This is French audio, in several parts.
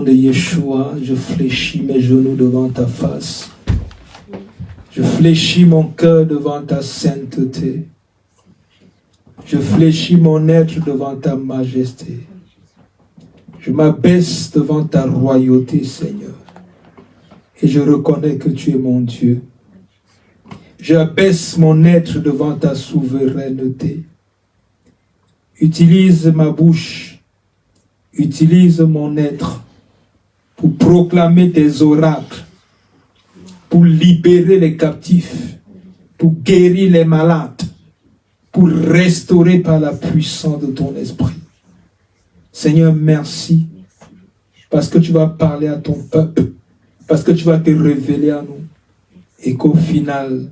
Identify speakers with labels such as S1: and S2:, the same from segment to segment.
S1: de Yeshua, je fléchis mes genoux devant ta face. Je fléchis mon cœur devant ta sainteté. Je fléchis mon être devant ta majesté. Je m'abaisse devant ta royauté, Seigneur. Et je reconnais que tu es mon Dieu. J'abaisse mon être devant ta souveraineté. Utilise ma bouche, utilise mon être pour proclamer tes oracles, pour libérer les captifs, pour guérir les malades, pour restaurer par la puissance de ton esprit. Seigneur, merci, parce que tu vas parler à ton peuple, parce que tu vas te révéler à nous, et qu'au final,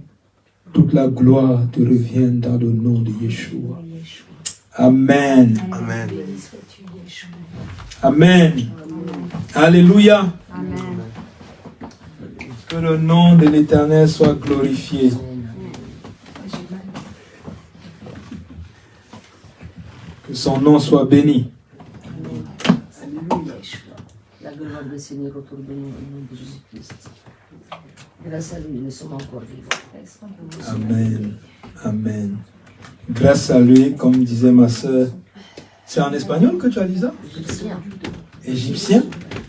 S1: toute la gloire te revienne dans le nom de Yeshua. Amen.
S2: Amen.
S1: Amen. Alléluia.
S3: Amen.
S1: Que le nom de l'Éternel soit glorifié. Que son nom soit béni.
S3: La gloire du Seigneur autour de nous, au nom de Jésus-Christ. Grâce à lui, nous sommes encore vivants.
S1: Amen. Amen. Grâce à lui, comme disait ma sœur, c'est en espagnol que tu as dit ça?
S3: Égyptien.
S1: Égyptien?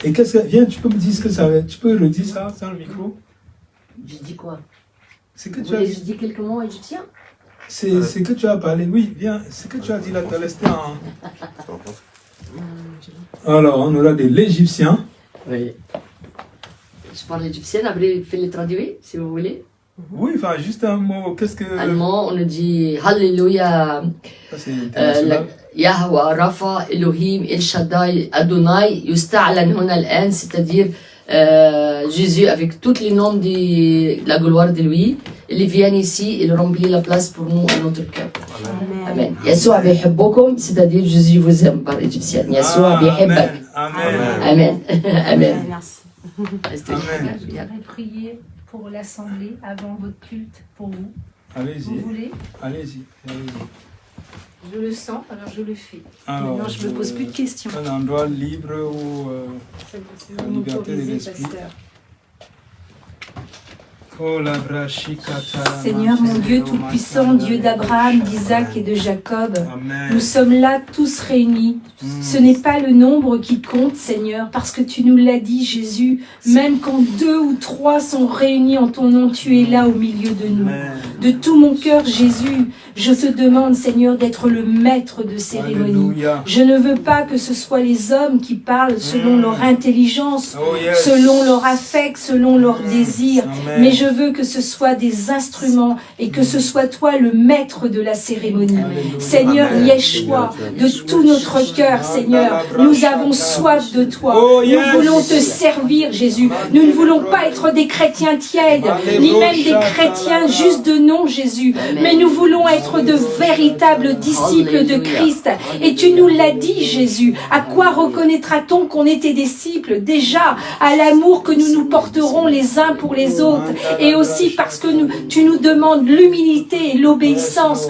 S1: Et qu'est-ce que... Viens, tu peux me dire ce que ça veut... Tu peux redire ça dans le micro?
S3: Je dis quoi?
S1: C'est que tu as...
S3: Je dis quelques mots égyptiens?
S1: C'est que tu as parlé. Oui, viens. C'est que tu as dit là, tu as resté en... Alors, on aura de l'égyptien.
S3: Oui. Je parle égyptien, après, fais le traduire, si vous voulez.
S1: Oui, enfin, juste un mot. Qu'est-ce que...
S3: Allemand, on dit Alléluia.
S1: Ça, c'est international.
S3: Yahweh, Rafa, Elohim, El Shaddai, Adonai, Yusta'lan Huna al-An, c'est-à-dire Jésus avec tous les noms de la gloire de lui. Il vient ici, il remplit la place pour nous à notre cœur. Amen. Yeshua bihibbukum, c'est-à-dire Jésus vous aime par égyptien. Yeshua bihibbak.
S1: Amen.
S3: Amen. Amen.
S4: Merci.
S1: Amen.
S5: Je voudrais prier pour l'assemblée avant votre culte, pour vous. Vous
S1: Allez-y.
S5: voulez?
S1: Allez-y.
S5: Je le sens, alors je le fais.
S1: Alors,
S5: Maintenant, je me pose plus de questions.
S1: Un endroit libre où la
S5: Vous
S1: liberté de
S5: m'autorisez,
S1: l'esprit.
S5: pasteur.
S4: Seigneur mon Dieu Tout-Puissant, Dieu d'Abraham, d'Isaac et de Jacob,
S1: Amen.
S4: nous sommes là tous réunis. Ce n'est pas le nombre qui compte, Seigneur, parce que tu nous l'as dit, Jésus, même quand 2 ou 3 sont réunis en ton nom, tu es là au milieu de nous.
S1: Amen.
S4: De tout mon cœur, Jésus, je te demande, Seigneur, d'être le maître de cérémonie.
S1: Alléluia.
S4: Je ne veux pas que ce soit les hommes qui parlent selon leur intelligence,
S1: Oh, yes.
S4: selon leur affect, selon leur désir,
S1: Amen.
S4: mais je veux que ce soit des instruments et que ce soit toi le maître de la cérémonie.
S1: Alléluia.
S4: Seigneur
S1: Amen.
S4: Yeshua, de tout notre cœur, Seigneur, nous avons soif de toi.
S1: Oh, yes.
S4: Nous voulons te servir, Jésus. Nous ne voulons pas être des chrétiens tièdes, ni même des chrétiens juste de nom, Jésus, mais nous voulons être de véritables disciples de Christ. Et tu nous l'as dit, Jésus. À quoi reconnaîtra-t-on qu'on est tes disciples? Déjà, à l'amour que nous nous porterons les uns pour les autres, et aussi parce que tu nous demandes l'humilité et l'obéissance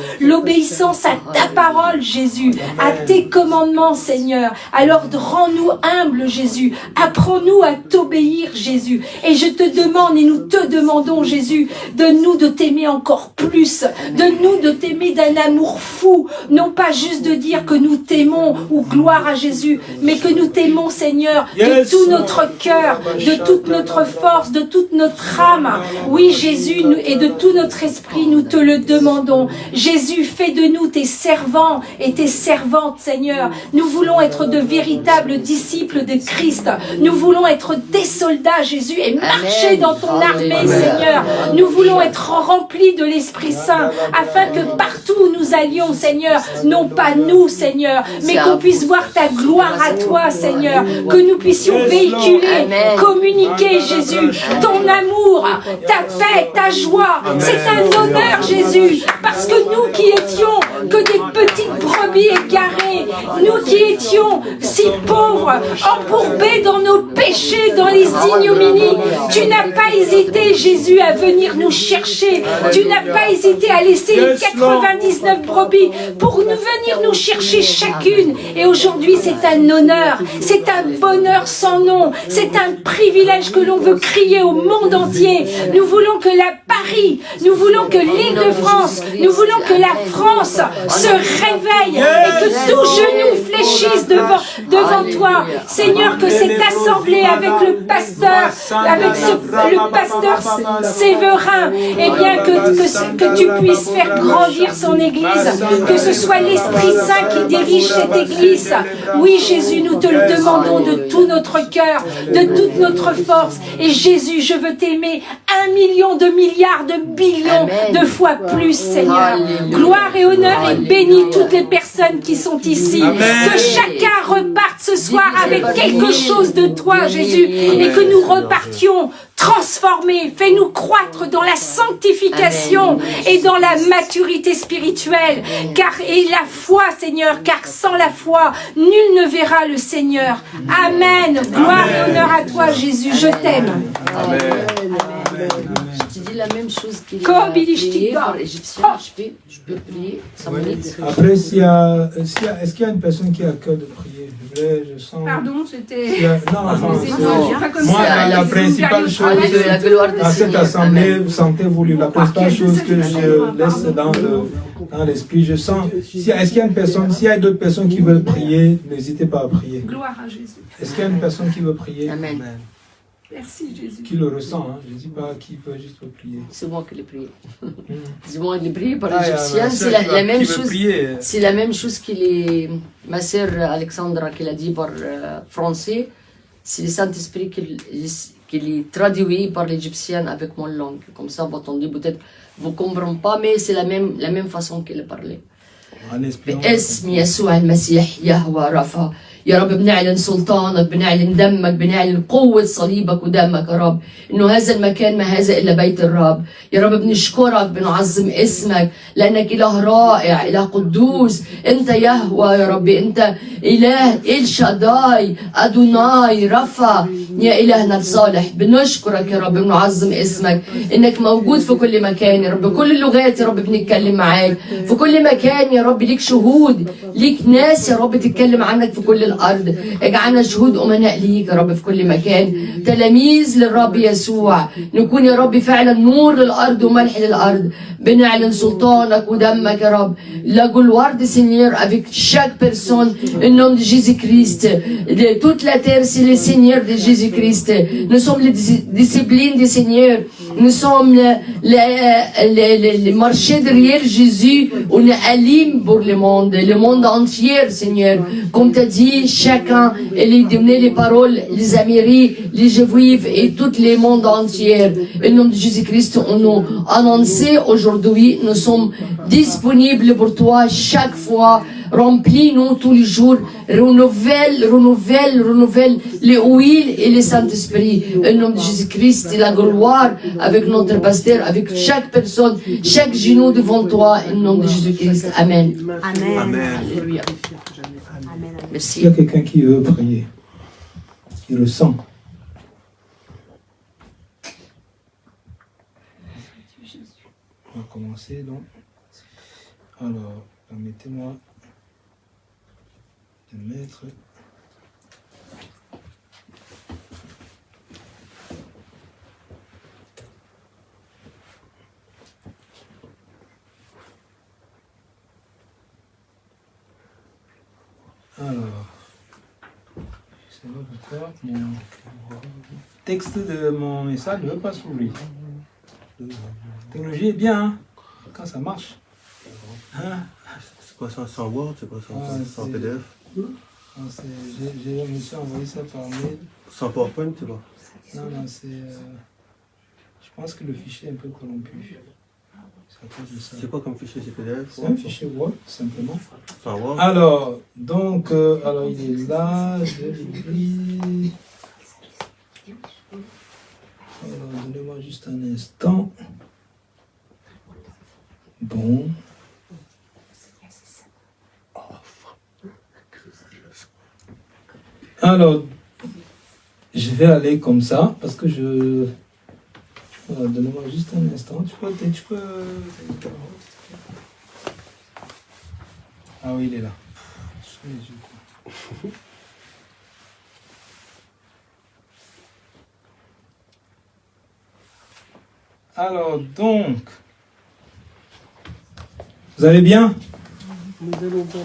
S4: à ta parole, Jésus, à tes commandements, Seigneur. Alors rends-nous humbles, Jésus. Apprends-nous à t'obéir, Jésus. Et je te demande et nous te demandons, Jésus, donne-nous de t'aimer encore plus. Donne-nous de t'aimer d'un amour fou. Non pas juste de dire que nous t'aimons ou gloire à Jésus, mais que nous t'aimons, Seigneur, de tout notre cœur, de toute notre force, de toute notre âme. Oui, Jésus, et de tout notre esprit, nous te le demandons. Jésus, fais de nous tes servants et tes servantes, Seigneur. Nous voulons être de véritables disciples de Christ. Nous voulons être des soldats, Jésus, et marcher dans ton armée, Seigneur. Nous voulons être remplis de l'Esprit Saint, afin que partout où nous allions, Seigneur, non pas nous, Seigneur, mais qu'on puisse voir ta gloire à toi, Seigneur, que nous puissions véhiculer, communiquer, Jésus, ton amour, ta paix, ta joie. C'est un honneur, Jésus, parce que nous qui étions que des petites brebis égarées, nous qui étions si pauvres, embourbés dans nos péchés, dans les ignominies, tu n'as pas hésité, Jésus, à venir nous chercher. Tu n'as pas hésité à laisser les 4 99 brebis pour nous venir nous chercher chacune. Et aujourd'hui, c'est un honneur, c'est un bonheur sans nom, c'est un privilège que l'on veut crier au monde entier. Nous voulons que la Paris, nous voulons que l'Île-de-France, nous voulons que la France se réveille et que tout genou fléchisse devant toi. Seigneur, que cette assemblée avec le pasteur, le pasteur Séverin, eh bien que tu puisses faire grandir son église, que ce soit l'Esprit Saint qui dirige cette église. Oui, Jésus, nous te le demandons de tout notre cœur, de toute notre force. Et Jésus, je veux t'aimer 1 million de milliards de billions de fois plus, Seigneur. Gloire et honneur et bénis toutes les personnes qui sont ici. Que chacun reparte ce soir avec quelque chose de toi, Jésus, et que nous repartions transformés. Fais-nous croître dans la sanctification et dans la maturité spirituelle. Et la foi, Seigneur, car sans la foi, nul ne verra le Seigneur. Amen. Gloire et honneur à toi, Jésus. Je t'aime.
S3: Amen. Je te dis la même chose qu'il a prié pour l'Égyptien. Je peux prier 5 minutes.
S1: Après, est-ce qu'il y a une personne qui a cœur de prier? Je sens...
S5: Pardon, c'était...
S1: Non, enfin,
S5: pas comme
S1: moi,
S5: ça.
S1: la principale chose à cette assemblée, sentez-vous la principale chose que je laisse dans l'esprit, je sens... Est-ce qu'il y a une personne, s'il y a d'autres personnes qui veulent prier, n'hésitez pas à prier.
S5: Gloire à Jésus.
S1: Est-ce qu'il y a une personne qui veut prier?
S3: Amen.
S5: Merci Jésus.
S1: Qui le ressent, hein? Je ne dis pas qui veut juste prier.
S3: C'est moi qui l'ai prié. C'est moi qui l'ai prié par l'Égyptien.
S1: ma
S3: C'est
S1: sœur
S3: la même
S1: qui veut
S3: chose.
S1: prier.
S3: C'est la même chose que ma sœur Alexandra qui l'a dit par français. C'est le Saint-Esprit qui les traduit par l'Égyptienne avec mon langue. Comme ça, vous entendez peut-être, vous ne comprenez pas, mais c'est la même façon qu'elle parlait. باسم يسوع المسيح يهوى رفا يا رب بنعلن سلطانك بنعلن دمك بنعلن قوة صليبك ودمك يا رب إنه هذا المكان ما هذا إلا بيت الرب يا رب بنشكرك بنعظم اسمك لأنك إله رائع إله قدوس أنت يهوى يا رب أنت إله إل شاداي أدوناي رفا يا إلهنا الصالح بنشكرك يا رب بنعظم اسمك إنك موجود في كل مكان يا رب بكل اللغات يا رب بنتكلم معاك في كل مكان يا رب ليك شهود ليك ناس يا رب تتكلم عنك في كل الأرض اجعلنا شهود أمناء ليك يا رب في كل مكان تلاميذ للرب يسوع نكون يا رب فعلا نور للأرض وملح للأرض بنعلن سلطانك ودمك يا رب la gloire du Seigneur avec chaque personne au nom de Jésus-Christ de toute la terre c'est le Seigneur de Jésus-Christ nous sommes les disciplines du Seigneur nous sommes les marchés derrière Jésus on est alim pour le monde entier Seigneur comme tu as dit chacun il est donné les paroles les Amériques les Juifs et tout le monde entier au nom de Jésus-Christ on nous annonce aujourd'hui nous sommes disponibles pour toi chaque fois remplis-nous tous les jours renouvelle les huiles et le Saint-Esprit au nom de Jésus-Christ et la gloire avec notre pasteur avec chaque personne chaque genou devant toi au nom de Jésus-Christ Amen. Alléluia. Merci.
S1: Il y a quelqu'un qui veut prier, qui le sent. On va commencer donc. Alors, permettez-moi de mettre. Alors, je ne sais pas pourquoi mon texte de mon message ne veut pas s'ouvrir. La technologie est bien, hein, quand ça marche. Hein?
S2: C'est quoi ça, c'est en Word, c'est quoi ça, c'est en PDF?
S1: Je me suis envoyé ça par mail.
S2: C'est en PowerPoint, c'est quoi?
S1: Non, c'est... je pense que le fichier est un peu corrompu. C'est à cause de ça.
S2: C'est quoi comme fichier, c'est PDF?
S1: C'est un fichier Word, simplement.
S2: C'est en Word?
S1: Alors, donc, alors il est là, je l'ai pris. Alors, donnez-moi juste un instant. Bon. Alors, je vais aller comme ça, parce que je... Voilà, donne-moi juste un instant. Tu peux... Ah oui, il est là. Sous les yeux, quoi. Alors, donc, vous allez bien?
S6: Nous allons bien.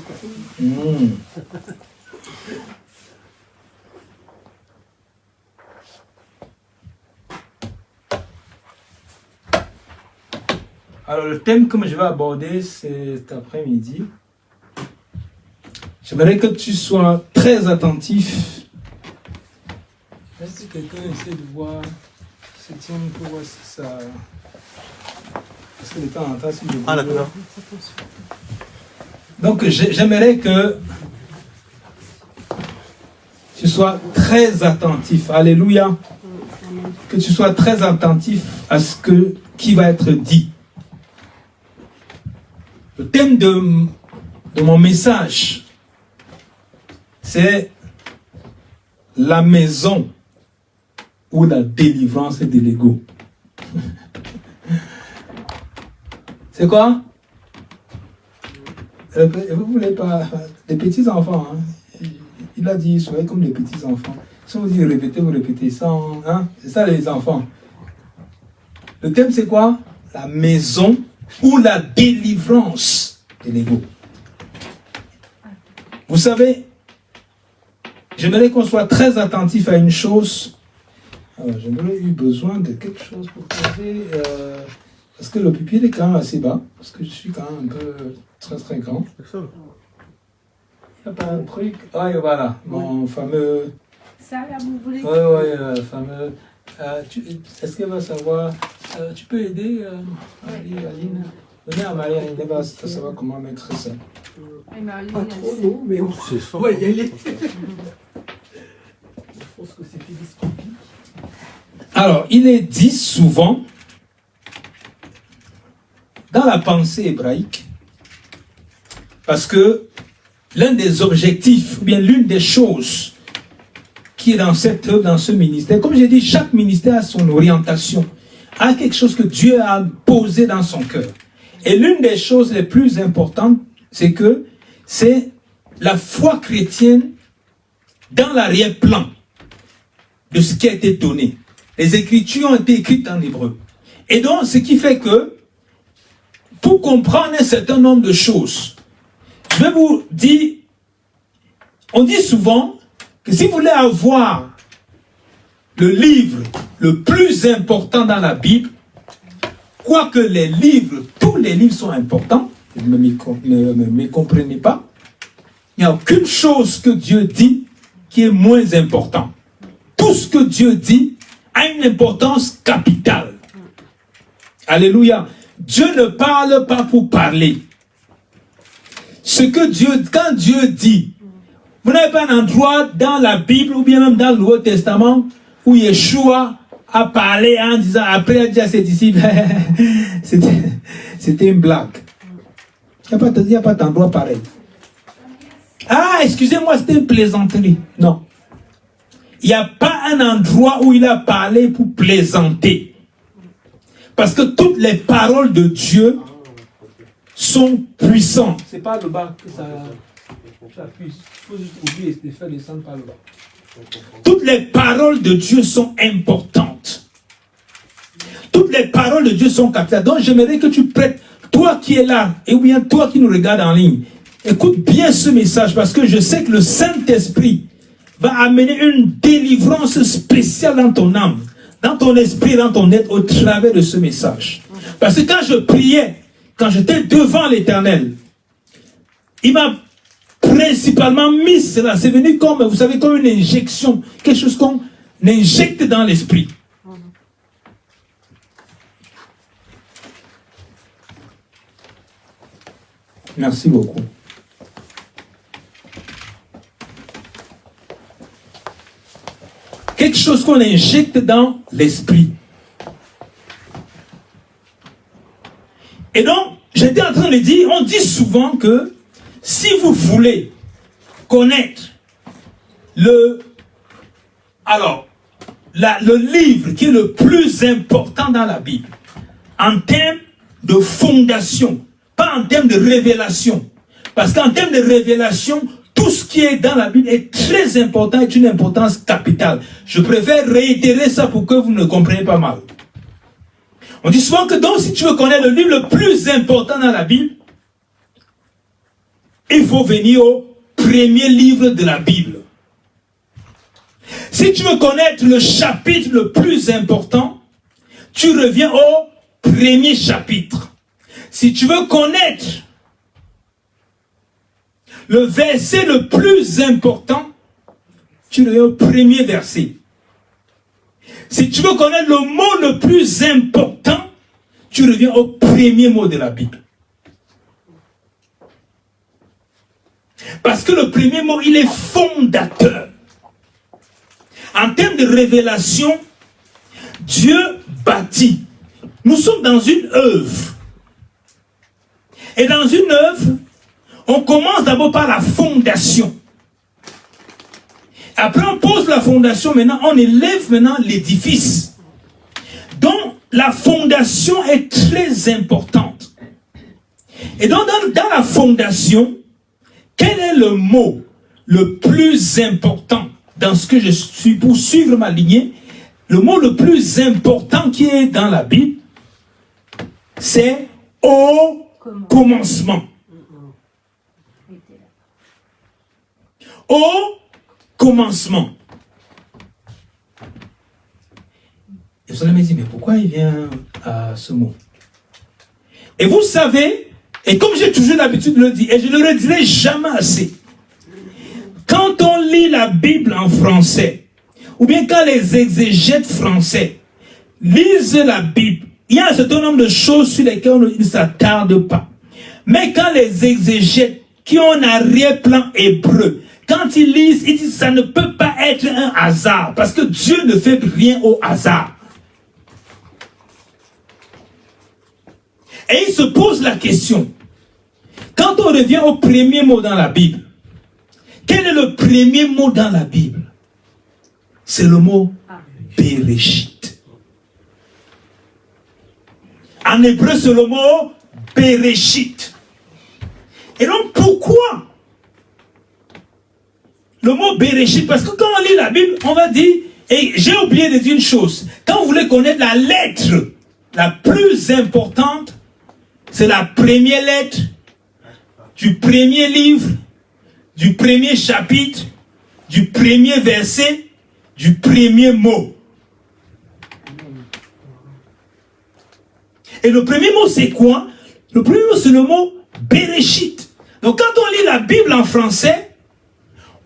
S1: Alors, le thème que je vais aborder cet après-midi, j'aimerais que tu sois très attentif. Est-ce que quelqu'un essaie de voir, se tient pour voir si ça... Parce que de temps en temps, si je...
S2: Ah, d'accord.
S1: Donc, j'aimerais que tu sois très attentif. Alléluia. Que tu sois très attentif à ce qui va être dit. Le thème de mon message, c'est la maison ou la délivrance de l'ego. C'est quoi? Vous voulez pas... Les petits enfants, hein? Il a dit, soyez comme les petits enfants. Si on dit répétez, vous répétez ça. Hein? C'est ça les enfants. Le thème c'est quoi? La maison ou la délivrance de l'ego. Vous savez, j'aimerais qu'on soit très attentif à une chose. Alors, j'aimerais eu besoin de quelque chose pour poser... parce que le pupitre est quand même assez bas. Parce que je suis quand même un peu très grand. Il n'y a pas un truc... Ah, et voilà, mon fameux...
S5: Ça, là, vous voulez?
S1: Oui, fameux... Est-ce qu'elle va savoir... tu peux aider Aline? Donnez à Marie-Aline, elle va savoir comment mettre ça.
S6: Pas trop, non, mais on
S2: C'est ça.
S6: va y aller. Je pense que c'est télescopique.
S1: Alors, il est dit souvent, dans la pensée hébraïque, parce que l'un des objectifs, ou bien l'une des choses qui est dans cette œuvre, dans ce ministère, comme j'ai dit, chaque ministère a son orientation, a quelque chose que Dieu a posé dans son cœur. Et l'une des choses les plus importantes, c'est que c'est la foi chrétienne dans l'arrière-plan de ce qui a été donné. Les Écritures ont été écrites en hébreu. Et donc, ce qui fait que, pour comprendre un certain nombre de choses, je vais vous dire, on dit souvent que si vous voulez avoir le livre le plus important dans la Bible, quoique les livres, tous les livres sont importants, ne me comprenez pas, il n'y a aucune chose que Dieu dit qui est moins important. Tout ce que Dieu dit a une importance capitale. Alléluia. Dieu ne parle pas pour parler. Ce que Dieu, quand Dieu dit, vous n'avez pas un endroit dans la Bible ou bien même dans le Nouveau Testament où Yeshua a parlé en disant, après il a dit à ses disciples, c'était une blague. Il n'y a pas d'endroit pareil. Ah, excusez-moi, c'était une plaisanterie. Non. Il n'y a pas un endroit où il a parlé pour plaisanter. Parce que toutes les paroles de Dieu sont puissantes. C'est pas le bas que ça puisse. Il faut juste oublier et faire descendre par le bas. Toutes les paroles de Dieu sont importantes. Toutes les paroles de Dieu sont capitales. Donc j'aimerais que tu prêtes, toi qui es là, et bien toi qui nous regardes en ligne, écoute bien ce message parce que je sais que le Saint-Esprit va amener une délivrance spéciale dans ton âme, dans ton esprit, dans ton être, au travers de ce message. Parce que quand je priais, quand j'étais devant l'Éternel, il m'a principalement mis cela. C'est venu comme, vous savez, comme une injection, quelque chose qu'on injecte dans l'esprit. Merci beaucoup. Quelque chose qu'on injecte dans l'esprit. Et donc, j'étais en train de dire, on dit souvent que si vous voulez connaître le livre qui est le plus important dans la Bible, en termes de fondation, pas en termes de révélation, Parce qu'en termes de révélation, tout ce qui est dans la Bible est très important, est une importance capitale. Je préfère réitérer ça pour que vous ne compreniez pas mal. On dit souvent que donc, si tu veux connaître le livre le plus important dans la Bible, il faut venir au premier livre de la Bible. Si tu veux connaître le chapitre le plus important, tu reviens au premier chapitre. Si tu veux connaître le verset le plus important, tu reviens au premier verset. Si tu veux connaître le mot le plus important, tu reviens au premier mot de la Bible. Parce que le premier mot, il est fondateur. En termes de révélation, Dieu bâtit. Nous sommes dans une œuvre. Et dans une œuvre, on commence d'abord par la fondation. Après, on pose la fondation, maintenant, on élève maintenant l'édifice. Donc, la fondation est très importante. Et donc, dans la fondation, quel est le mot le plus important dans ce que je suis pour suivre ma lignée? Le mot le plus important qui est dans la Bible, c'est au commencement. Au commencement. Et vous allez me dire, mais pourquoi il vient à ce mot? Et vous savez, et comme j'ai toujours l'habitude de le dire, et je ne le redirai jamais assez, quand on lit la Bible en français, ou bien quand les exégètes français lisent la Bible, il y a un certain nombre de choses sur lesquelles on ne s'attarde pas. Mais quand les exégètes qui ont un arrière-plan hébreu, quand ils lisent, ils disent ça ne peut pas être un hasard, parce que Dieu ne fait rien au hasard. Et ils se posent la question, quand on revient au premier mot dans la Bible, quel est le premier mot dans la Bible? C'est le mot Bereshit. En hébreu, c'est le mot Bereshit. Et donc, pourquoi le mot Bereshit? Parce que quand on lit la Bible, on va dire, et j'ai oublié de dire une chose, quand vous voulez connaître la lettre la plus importante, c'est la première lettre du premier livre, du premier chapitre, du premier verset, du premier mot. Et le premier mot, c'est quoi? Le premier mot, c'est le mot Bereshit. Donc, quand on lit la Bible en français,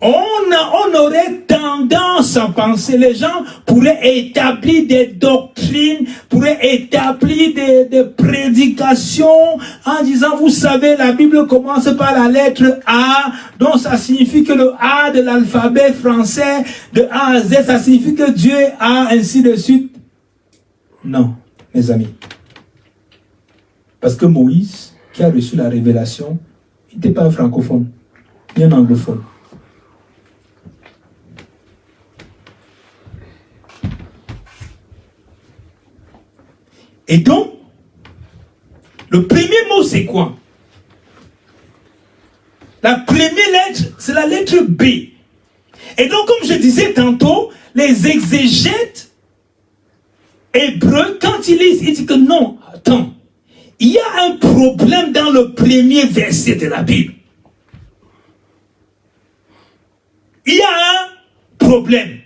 S1: on aurait tendance à penser, les gens pourraient établir des doctrines, pourraient établir des prédications en disant, vous savez, la Bible commence par la lettre A, donc ça signifie que le A de l'alphabet français, de A à Z, ça signifie que Dieu est A, ainsi de suite. Non, mes amis. Parce que Moïse, qui a reçu la révélation, il n'était pas un francophone, ni un anglophone. Et donc, le premier mot, c'est quoi? La première lettre, c'est la lettre B. Et donc, comme je disais tantôt, les exégètes hébreux, quand ils lisent, ils disent que non, attends, il y a un problème dans le premier verset de la Bible. Il y a un problème.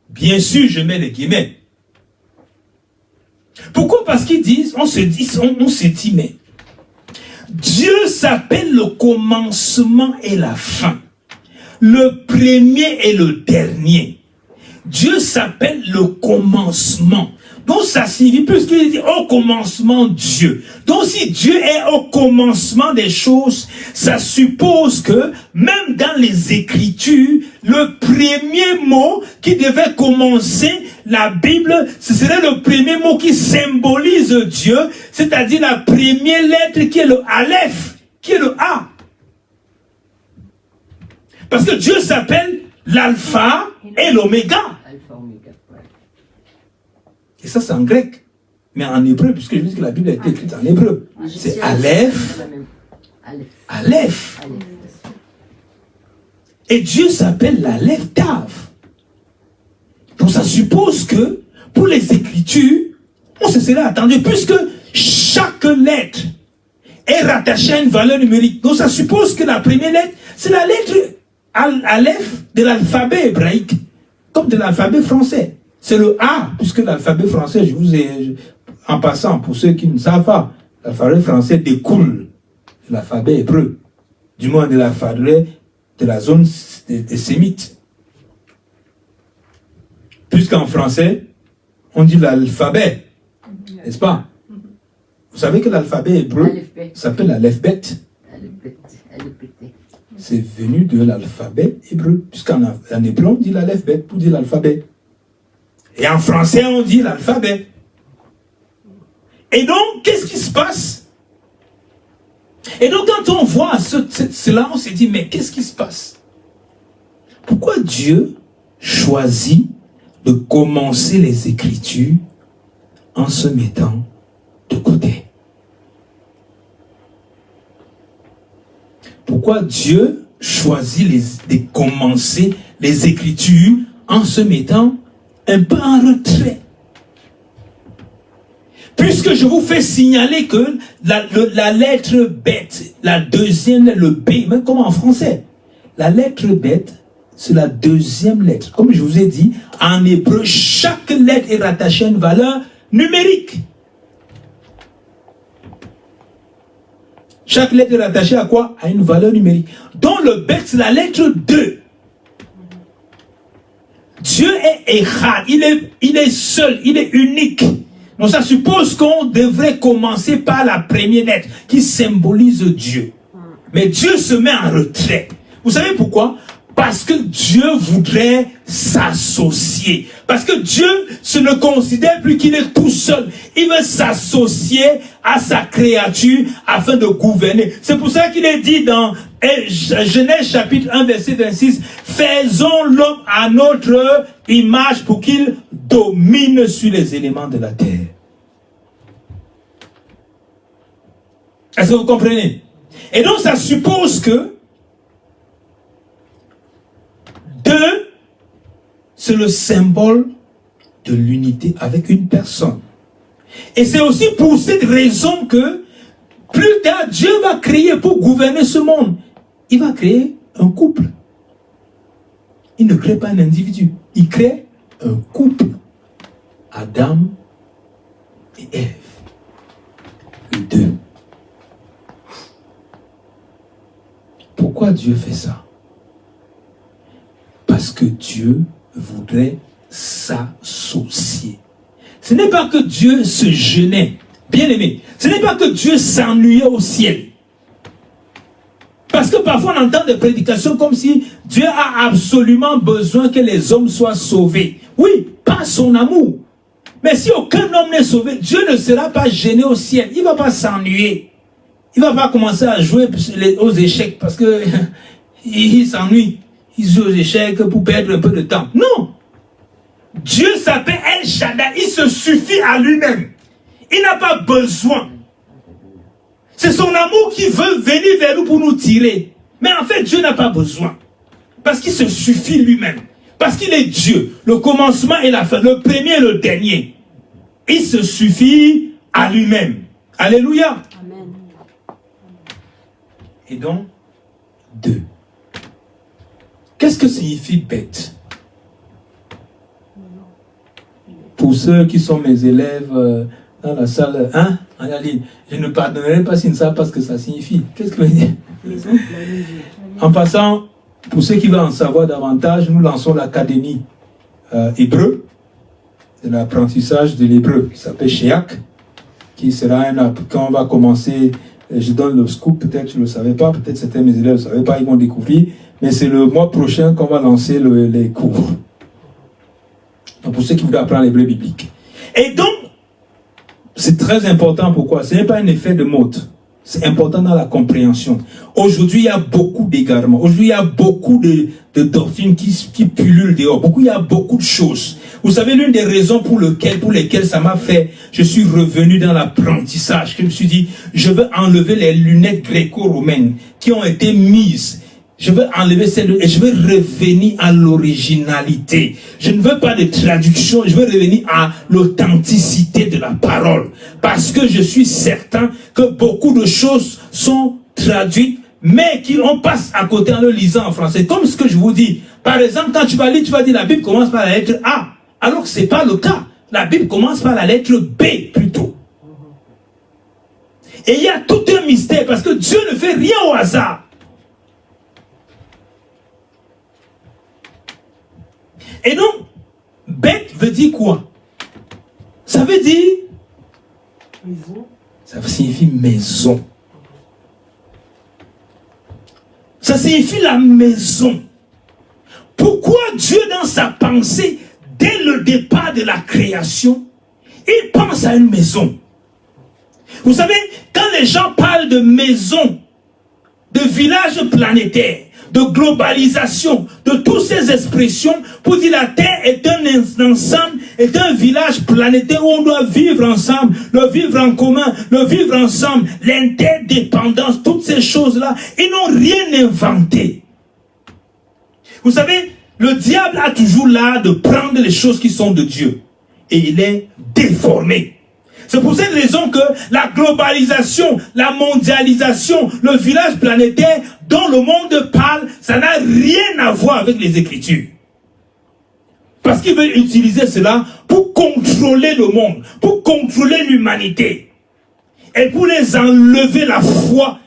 S1: Bien sûr, je mets les guillemets. Pourquoi? Parce qu'ils disent, on se dit, mais Dieu s'appelle le commencement et la fin. Le premier et le dernier. Dieu s'appelle le commencement. Donc ça signifie, puisqu'il dit au commencement Dieu. Donc si Dieu est au commencement des choses, ça suppose que même dans les Écritures, le premier mot qui devait commencer la Bible, ce serait le premier mot qui symbolise Dieu, c'est-à-dire la première lettre qui est le Aleph, qui est le A. Parce que Dieu s'appelle l'alpha et l'oméga. Et ça, c'est en grec. Mais en hébreu, puisque je dis que la Bible a été écrite en hébreu. C'est Aleph Aleph. Et Dieu s'appelle l'Aleph Tav. Donc ça suppose que pour les Écritures, on se serait attendu, puisque chaque lettre est rattachée à une valeur numérique. Donc ça suppose que la première lettre, c'est la lettre Aleph de l'alphabet hébraïque, comme de l'alphabet français. C'est le A, puisque l'alphabet français, je vous ai, en passant, pour ceux qui ne savent pas, l'alphabet français découle de l'alphabet hébreu, du moins de l'alphabet de la zone des Sémites. Puisqu'en français, on dit l'alphabet, n'est-ce pas? Vous savez que l'alphabet hébreu s'appelle l'alphabet. C'est venu de l'alphabet hébreu, puisqu'en hébreu on dit l'alphabet pour dire l'alphabet. Et en français on dit l'alphabet. Et donc, qu'est-ce qui se passe? Et donc, quand on voit cela, on se dit, mais qu'est-ce qui se passe? Pourquoi Dieu choisit de commencer les Écritures en se mettant de côté? Pourquoi Dieu choisit de commencer les Écritures en se mettant un peu en retrait? Puisque je vous fais signaler que la lettre bête, la deuxième, le B, même comme en français, la lettre bête, c'est la deuxième lettre. Comme je vous ai dit, en hébreu, chaque lettre est rattachée à une valeur numérique. Chaque lettre est rattachée à quoi? À une valeur numérique. Donc le bête, c'est la lettre 2. Dieu est Echad, il est seul, il est unique. Donc ça suppose qu'on devrait commencer par la première lettre qui symbolise Dieu. Mais Dieu se met en retrait. Vous savez pourquoi? Parce que Dieu voudrait s'associer. Parce que Dieu ne considère plus qu'il est tout seul. Il veut s'associer à sa créature afin de gouverner. C'est pour ça qu'il est dit dans Genèse chapitre 1 verset 26, faisons l'homme à notre image pour qu'il domine sur les éléments de la terre. Est-ce que vous comprenez? Et donc ça suppose que 2, c'est le symbole de l'unité avec une personne. Et c'est aussi pour cette raison que plus tard, Dieu va créer pour gouverner ce monde. Il va créer un couple. Il ne crée pas un individu. Il crée un couple. Adam et Ève. Les deux. Pourquoi Dieu fait ça? Parce que Dieu voudrait s'associer. Ce n'est pas que Dieu se gênait. Bien aimé, ce n'est pas que Dieu s'ennuyait au ciel. Parce que parfois on entend des prédications comme si Dieu a absolument besoin que les hommes soient sauvés. Oui, par son amour. Mais si aucun homme n'est sauvé, Dieu ne sera pas gêné au ciel. Il ne va pas s'ennuyer. Il ne va pas commencer à jouer aux échecs parce que il s'ennuie. Il joue aux échecs pour perdre un peu de temps. Non. Dieu s'appelle El Shaddai. Il se suffit à lui-même. Il n'a pas besoin. C'est son amour qui veut venir vers nous pour nous tirer. Mais en fait, Dieu n'a pas besoin. Parce qu'il se suffit lui-même. Parce qu'il est Dieu. Le commencement et la fin. Le premier et le dernier. Il se suffit à lui-même. Alléluia. Amen. Et donc, 2. Qu'est-ce que signifie bête? Pour ceux qui sont mes élèves dans la salle, hein? Je ne pardonnerai pas s'ils ne savent pas ce que ça signifie. Qu'est-ce que ça veut dire? En passant, pour ceux qui veulent en savoir davantage, nous lançons l'académie hébreu, de l'apprentissage de l'hébreu, qui s'appelle Sheak, qui sera quand on va commencer, je donne le scoop, peut-être que je ne le savais pas, peut-être certains de mes élèves ne savaient pas, ils vont découvrir, mais c'est le mois prochain qu'on va lancer les cours. Donc pour ceux qui veulent apprendre l'hébreu biblique. Et donc, c'est très important, pourquoi? Ce n'est pas un effet de mode. C'est important dans la compréhension. Aujourd'hui, il y a beaucoup d'égarements. Aujourd'hui, il y a beaucoup de doctrines qui pullulent dehors. Il y a beaucoup de choses. Vous savez, l'une des raisons pour lesquelles ça m'a fait, je suis revenu dans l'apprentissage. Je me suis dit, je veux enlever les lunettes gréco-romaines qui ont été mises. Je veux enlever celles et je veux revenir à l'originalité. Je ne veux pas de traduction, je veux revenir à l'authenticité de la parole. Parce que je suis certain que beaucoup de choses sont traduites, mais on passe à côté en le lisant en français. Comme ce que je vous dis. Par exemple, quand tu vas lire, tu vas dire la Bible commence par la lettre A. Alors que ce n'est pas le cas. La Bible commence par la lettre B plutôt. Et il y a tout un mystère parce que Dieu ne fait rien au hasard. Et donc, bête veut dire quoi? Ça veut dire
S6: Maison.
S1: Ça signifie maison. Ça signifie la maison. Pourquoi Dieu, dans sa pensée, dès le départ de la création, il pense à une maison? Vous savez, quand les gens parlent de maison, de village planétaire, de globalisation, de toutes ces expressions, pour dire la terre est un ensemble, est un village planétaire où on doit vivre ensemble, le vivre en commun, le vivre ensemble, l'interdépendance, toutes ces choses-là, ils n'ont rien inventé. Vous savez, le diable a toujours l'art de prendre les choses qui sont de Dieu et il est déformé. C'est pour cette raison que la globalisation, la mondialisation, le village planétaire dont le monde parle, ça n'a rien à voir avec les Écritures. Parce qu'il veut utiliser cela pour contrôler le monde, pour contrôler l'humanité. Et pour les enlever la foi,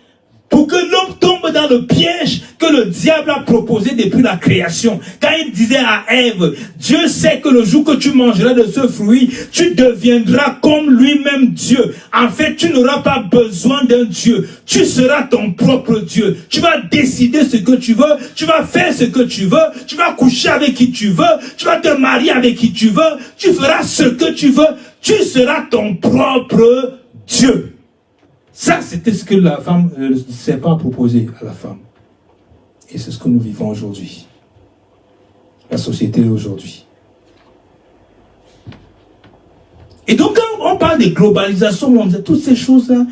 S1: pour que l'homme tombe dans le piège que le diable a proposé depuis la création. Quand il disait à Ève, Dieu sait que le jour que tu mangeras de ce fruit, tu deviendras comme lui-même Dieu. En fait, tu n'auras pas besoin d'un Dieu. Tu seras ton propre Dieu. Tu vas décider ce que tu veux, tu vas faire ce que tu veux, tu vas coucher avec qui tu veux, tu vas te marier avec qui tu veux, tu feras ce que tu veux, tu seras ton propre Dieu. Ça, c'était ce que la femme, le serpent a proposé à la femme. Et c'est ce que nous vivons aujourd'hui. La société d'aujourd'hui. Et donc, quand on parle de globalisation mondiale, toutes ces choses-là,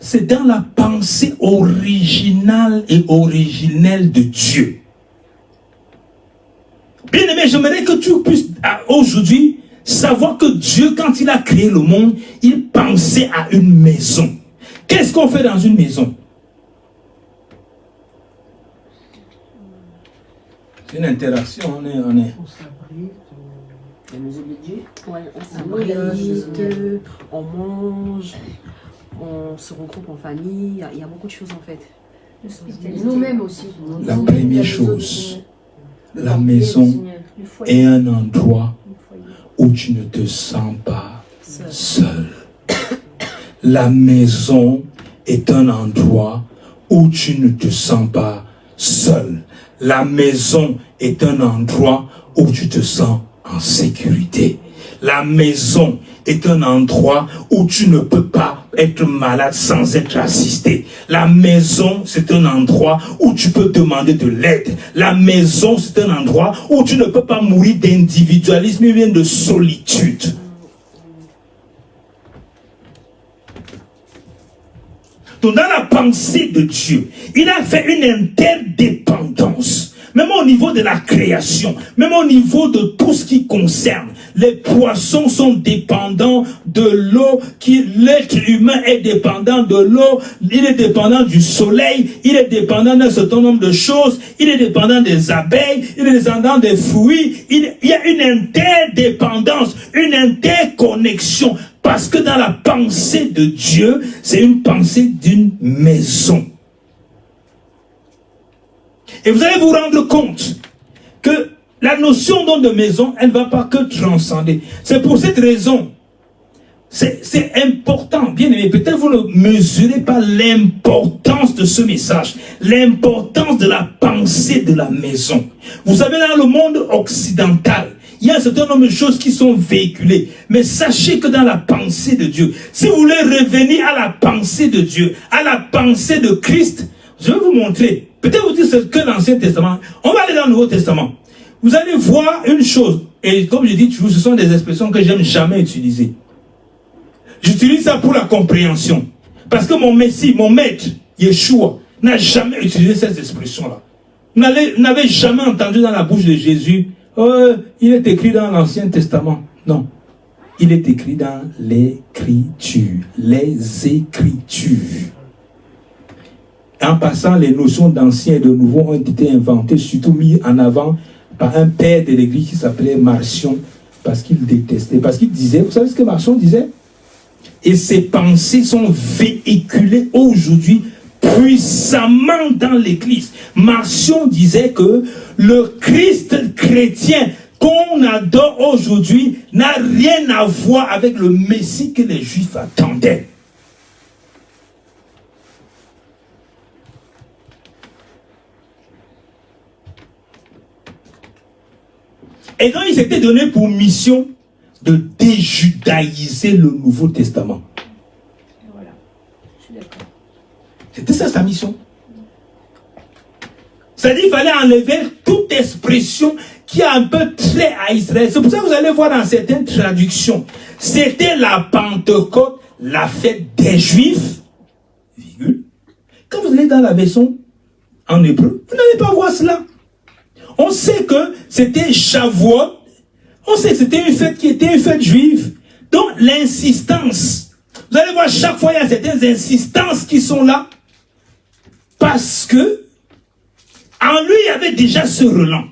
S1: c'est dans la pensée originale et originelle de Dieu. Bien aimé, j'aimerais que tu puisses aujourd'hui savoir que Dieu, quand il a créé le monde, il pensait à une maison. Qu'est-ce qu'on fait dans une maison? C'est une interaction, on est...
S6: On s'abrite.
S7: La maison de Dieu.
S8: Ouais, on s'abrite,
S7: On mange, on se regroupe en famille, il y a beaucoup de choses en fait.
S8: nous-mêmes aussi.
S1: La première chose, la maison est un endroit où tu ne te sens pas seul. La maison est un endroit où tu ne te sens pas seul. La maison est un endroit où tu te sens en sécurité. La maison est un endroit où tu ne peux pas être malade sans être assisté. La maison, c'est un endroit où tu peux demander de l'aide. La maison, c'est un endroit où tu ne peux pas mourir d'individualisme, mais bien de solitude. Donc dans la pensée de Dieu, il a fait une interdépendance. Même au niveau de la création, même au niveau de tout ce qui concerne. Les poissons sont dépendants de l'eau, l'être humain est dépendant de l'eau, il est dépendant du soleil, il est dépendant d'un certain nombre de choses, il est dépendant des abeilles, il est dépendant des fruits, il y a une interdépendance, une interconnexion. Parce que dans la pensée de Dieu, c'est une pensée d'une maison. Et vous allez vous rendre compte que la notion de maison, elle ne va pas que transcender. C'est pour cette raison, c'est important, bien aimé. Peut-être vous ne mesurez pas l'importance de ce message, l'importance de la pensée de la maison. Vous savez, dans le monde occidental, Il y a un certain nombre de choses qui sont véhiculées. Mais sachez que dans la pensée de Dieu, si vous voulez revenir à la pensée de Dieu, à la pensée de Christ, je vais vous montrer. Peut-être vous dites que l'Ancien Testament. On va aller dans le Nouveau Testament. Vous allez voir une chose. Et comme je dis toujours, ce sont des expressions que j'aime jamais utiliser. J'utilise ça pour la compréhension. Parce que mon Messie, mon maître, Yeshua, n'a jamais utilisé cette expression-là. Vous n'avez jamais entendu dans la bouche de Jésus, il est écrit dans l'Ancien Testament. Non. Il est écrit dans l'Écriture. Les Écritures. En passant, les notions d'ancien et de nouveau ont été inventées, surtout mis en avant par un père de l'église qui s'appelait Marcion, parce qu'il détestait, parce qu'il disait, vous savez ce que Marcion disait? Et ses pensées sont véhiculées aujourd'hui puissamment dans l'église. Marcion disait que le Christ chrétien qu'on adore aujourd'hui n'a rien à voir avec le Messie que les Juifs attendaient. Et donc, il s'était donné pour mission de déjudaïser le Nouveau Testament.
S5: Voilà, je suis d'accord.
S1: C'était ça sa mission. C'est-à-dire qu'il fallait enlever toute expression qui a un peu trait à Israël. C'est pour ça que vous allez voir dans certaines traductions. C'était la Pentecôte, la fête des Juifs. Virgule. Quand vous allez dans la version en hébreu, vous n'allez pas voir cela. On sait que c'était Shavuot. On sait que c'était une fête qui était une fête juive. Donc l'insistance. Vous allez voir, chaque fois, il y a certaines insistances qui sont là. Parce que en lui, il y avait déjà ce relent.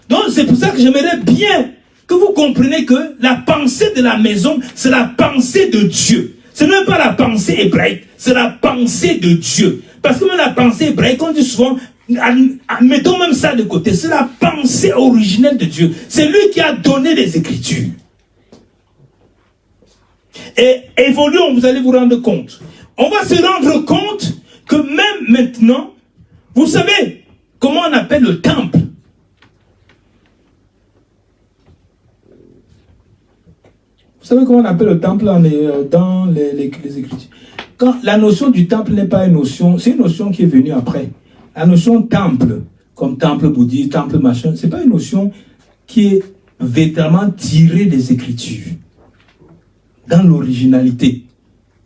S1: Donc c'est pour ça que j'aimerais bien que vous compreniez que la pensée de la maison, c'est la pensée de Dieu. Ce n'est pas la pensée hébraïque, c'est la pensée de Dieu. Parce que même la pensée hébraïque, on dit souvent, mettons même ça de côté, c'est la pensée originelle de Dieu. C'est lui qui a donné les Écritures. Et évoluons, vous allez vous rendre compte. On va se rendre compte que même maintenant, vous savez comment on appelle le temple? Vous savez comment on appelle le temple dans les Écritures? Quand la notion du temple n'est pas une notion, c'est une notion qui est venue après. La notion temple, comme temple bouddhiste, temple machin, c'est pas une notion qui est véritablement tirée des Écritures, dans l'originalité.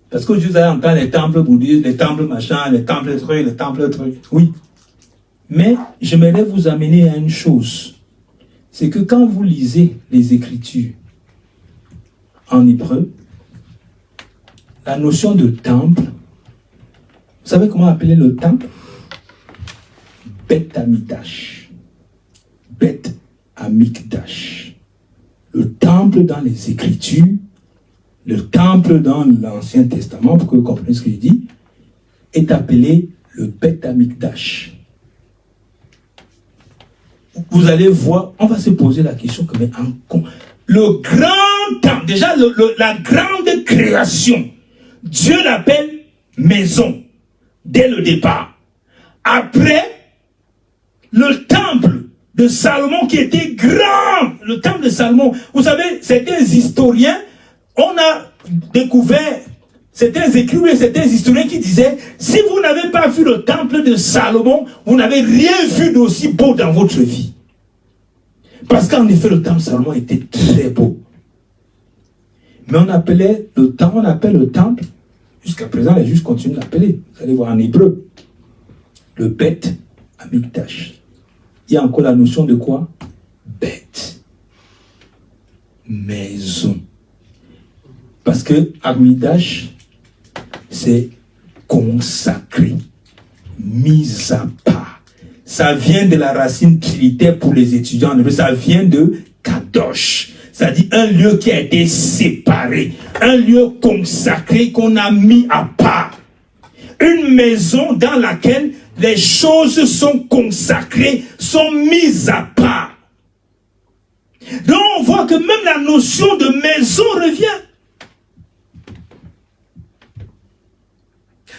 S1: Parce que vous allez entendre les temples bouddhistes, les temples machin, les temples trucs, oui. Mais j'aimerais vous amener à une chose, c'est que quand vous lisez les Écritures en hébreu, la notion de temple, vous savez comment appeler le temple? Bet Amikdash. Bet Amikdash. Le temple dans les Écritures, le temple dans l'Ancien Testament, pour que vous compreniez ce que je dis, est appelé le Bet Amikdash. Vous allez voir, on va se poser la question que le grand temple, déjà la grande création, Dieu l'appelle maison dès le départ. Après, le temple de Salomon qui était grand, le temple de Salomon, vous savez, certains historiens, on a découvert certains écrivains, certains historiens qui disaient, si vous n'avez pas vu le temple de Salomon, vous n'avez rien vu d'aussi beau dans votre vie. Parce qu'en effet, le temple de Salomon était très beau. Mais on appelle le temple, jusqu'à présent, les juifs continuent d'appeler, vous allez voir en hébreu, le Bet Amikdash. Il y a encore la notion de quoi? Bête. Maison. Parce que Amikdash, c'est consacré, mis à part. Ça vient de la racine trinitaire pour les étudiants. Ça vient de Kadosh. C'est-à-dire un lieu qui a été séparé. Un lieu consacré qu'on a mis à part. Une maison dans laquelle les choses sont consacrées, sont mises à part. Donc on voit que même la notion de maison revient.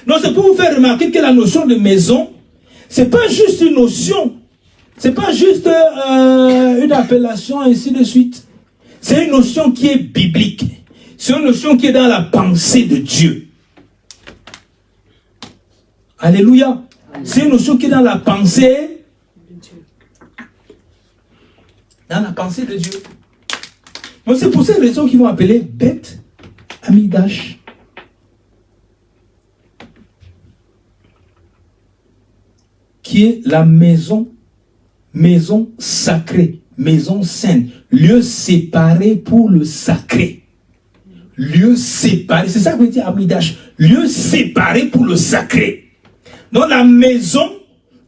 S1: Donc c'est pour vous faire remarquer que la notion de maison, c'est pas juste une notion, c'est pas juste une appellation ainsi de suite. C'est une notion qui est biblique. C'est une notion qui est dans la pensée de Dieu. Alléluia. C'est une notion qui est dans la pensée de Dieu. Donc c'est pour cette raison qu'ils vont appeler Beth Amidash. Qui est la maison sacrée, maison sainte, lieu séparé pour le sacré. Lieu séparé, c'est ça que veut dire Amidash, lieu séparé pour le sacré. Donc la maison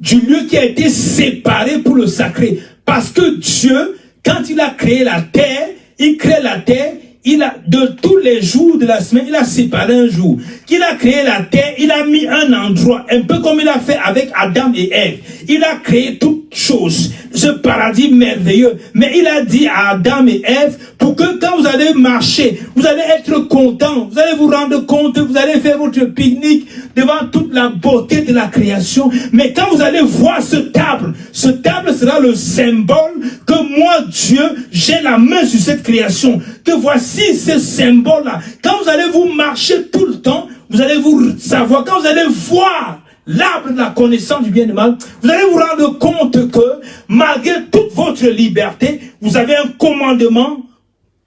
S1: du lieu qui a été séparé pour le sacré. Parce que Dieu, quand il a créé la terre, il crée la terre, il a, de tous les jours de la semaine, il a séparé un jour. Qu'il a créé la terre, il a mis un endroit, un peu comme il a fait avec Adam et Ève. Il a créé toutes choses, ce paradis merveilleux. Mais il a dit à Adam et Ève, pour que quand vous allez marcher, vous allez être content, vous allez vous rendre compte, vous allez faire votre pique-nique devant toute la beauté de la création. Mais quand vous allez voir ce table sera le symbole que moi, Dieu, j'ai la main sur cette création. Que voici ce symbole-là. Quand vous allez vous marcher tout le temps, vous allez vous savoir, quand vous allez voir l'arbre de la connaissance du bien et du mal, vous allez vous rendre compte que malgré toute votre liberté, vous avez un commandement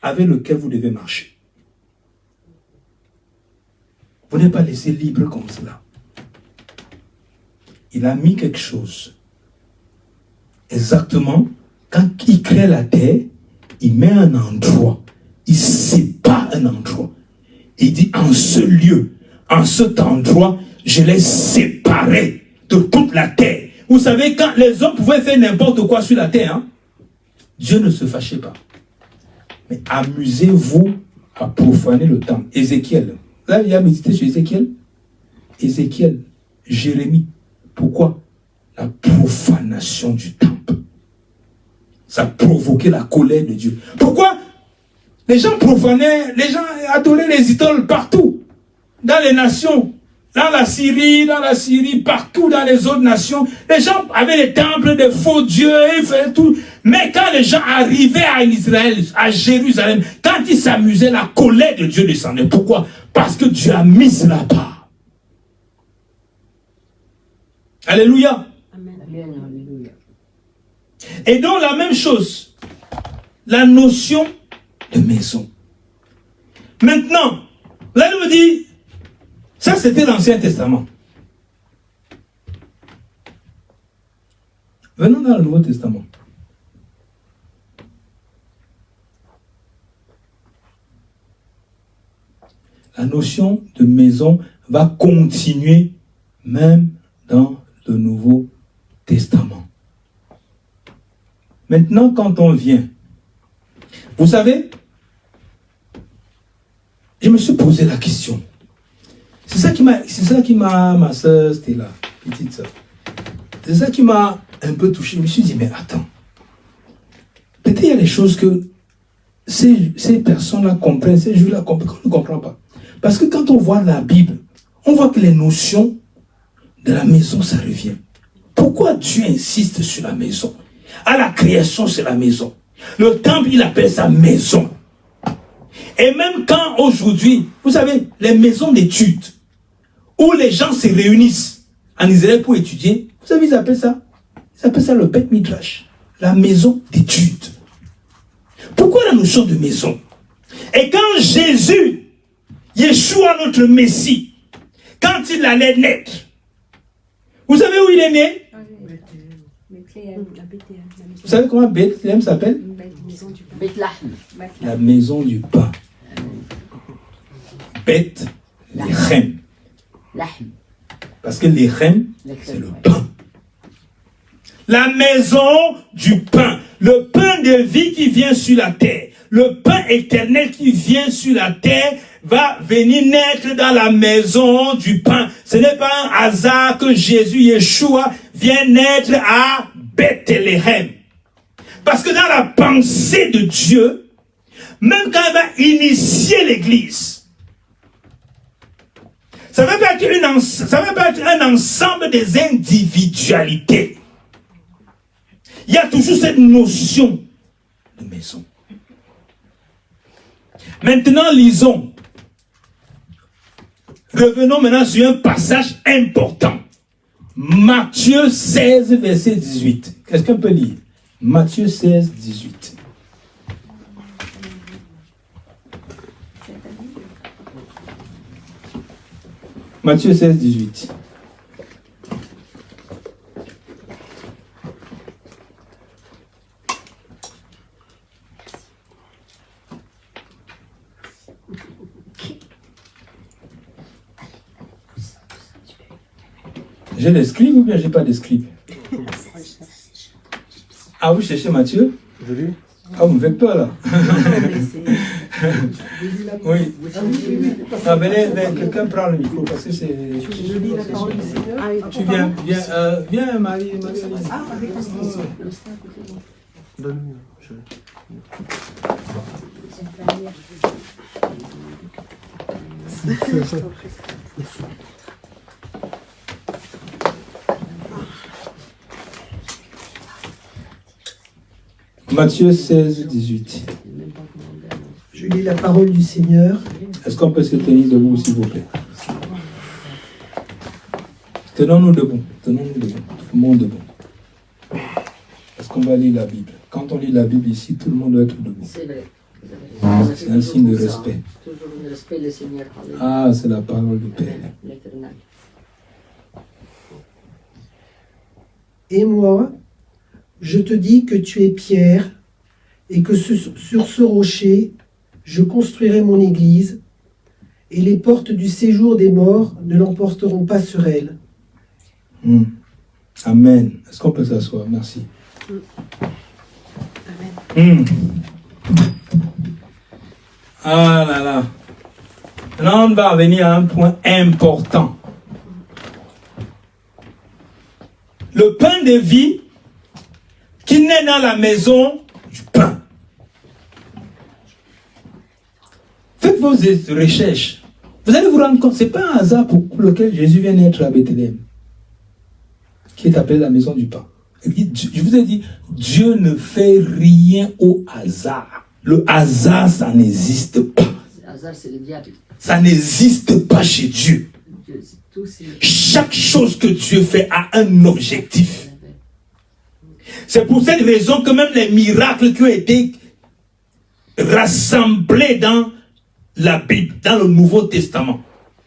S1: avec lequel vous devez marcher. Vous n'êtes pas laissé libre comme cela. Il a mis quelque chose. Exactement, quand il crée la terre, il met un endroit. Il sépare un endroit. Il dit, en ce lieu, en cet endroit, je l'ai séparé de toute la terre. Vous savez, quand les hommes pouvaient faire n'importe quoi sur la terre, hein, Dieu ne se fâchait pas. Mais amusez-vous à profaner le temple. Ézéchiel. Là, il a médité sur Ézéchiel. Ézéchiel, Jérémie. Pourquoi? La profanation du temple. Ça a provoqué la colère de Dieu. Pourquoi? Les gens profanaient, les gens adoraient les idoles partout. Dans les nations. Dans la Syrie, partout dans les autres nations. Les gens avaient des temples de faux dieux, ils faisaient tout. Mais quand les gens arrivaient à Israël, à Jérusalem, quand ils s'amusaient, la colère de Dieu descendait. Pourquoi? Parce que Dieu a mis cela part. Alléluia.
S3: Amen, alléluia.
S1: Et donc la même chose, la notion de maison. Maintenant, là il me dit, ça c'était l'Ancien Testament. Venons dans le Nouveau Testament. La notion de maison va continuer même dans le Nouveau Testament. Maintenant, quand on vient, vous savez, je me suis posé la question. C'est ça qui m'a, ma soeur, c'était là, petite soeur. C'est ça qui m'a un peu touché. Je me suis dit, mais attends, peut-être il y a des choses que ces personnes-là comprennent, ces juifs-là comprennent, qu'on ne comprend pas. Parce que quand on voit la Bible, on voit que les notions de la maison, ça revient. Pourquoi Dieu insiste sur la maison? À la création, c'est la maison. Le temple, il appelle ça maison. Et même quand aujourd'hui, vous savez, les maisons d'études, où les gens se réunissent en Israël pour étudier, vous savez, ils appellent ça le Beth Midrash, la maison d'études. Pourquoi la notion de maison? Et quand Jésus, Yeshua, notre Messie, quand il allait naître, vous savez où il est né? Vous savez comment Bethléem s'appelle? La maison du pain. Bethléem. Parce que l'Échem, c'est le pain. La maison du pain. Le pain de vie qui vient sur la terre. Le pain éternel qui vient sur la terre va venir naître dans la maison du pain. Ce n'est pas un hasard que Jésus, Yeshua, vient naître à Bethléem. Parce que dans la pensée de Dieu, même quand il va initier l'église, ça ne va pas être un ensemble des individualités. Il y a toujours cette notion de maison. Maintenant, lisons. Revenons maintenant sur un passage important. Matthieu 16, verset 18. Est-ce qu'on peut lire? Matthieu 16, 18. Matthieu 16, 18. J'ai des scribes ou bien j'ai pas de scribes? Ah, vous cherchez Matthieu?
S2: Je lis.
S1: Ah, vous me faites peur là. Oui. Ah, venez, quelqu'un prend le micro parce que c'est.
S6: Je lis la parole du Seigneur.
S1: Tu viens, Marie.
S6: Ah, avec le Seigneur.
S2: Donne-lui.
S1: Matthieu 16, 18.
S6: Je lis la parole du Seigneur.
S1: Est-ce qu'on peut se tenir debout, s'il vous plaît? Tenons-nous debout. Tenons-nous debout. Tout le monde debout. Est-ce qu'on va lire la Bible? Quand on lit la Bible ici, tout le monde doit être debout.
S3: C'est vrai.
S1: C'est un signe de respect.
S3: Toujours le respect du Seigneur.
S1: Ah, c'est la parole du Père.
S3: L'Éternel.
S6: Et moi, je te dis que tu es Pierre, et que sur ce rocher, je construirai mon église, et les portes du séjour des morts ne l'emporteront pas sur elle.
S1: Amen. Est-ce qu'on peut s'asseoir? Merci. Ah là là. Là, on va venir à un point important. Le pain de vie qui naît dans la maison du pain. Faites vos recherches. Vous allez vous rendre compte, ce n'est pas un hasard pour lequel Jésus vient naître à Bethléem, qui est appelé la maison du pain. Je vous ai dit, Dieu ne fait rien au hasard. Le hasard, ça n'existe pas.
S3: Le hasard, c'est le diable.
S1: Ça n'existe pas chez Dieu. Chaque chose que Dieu fait a un objectif. C'est pour cette raison que même les miracles qui ont été rassemblés dans la Bible, dans le Nouveau Testament,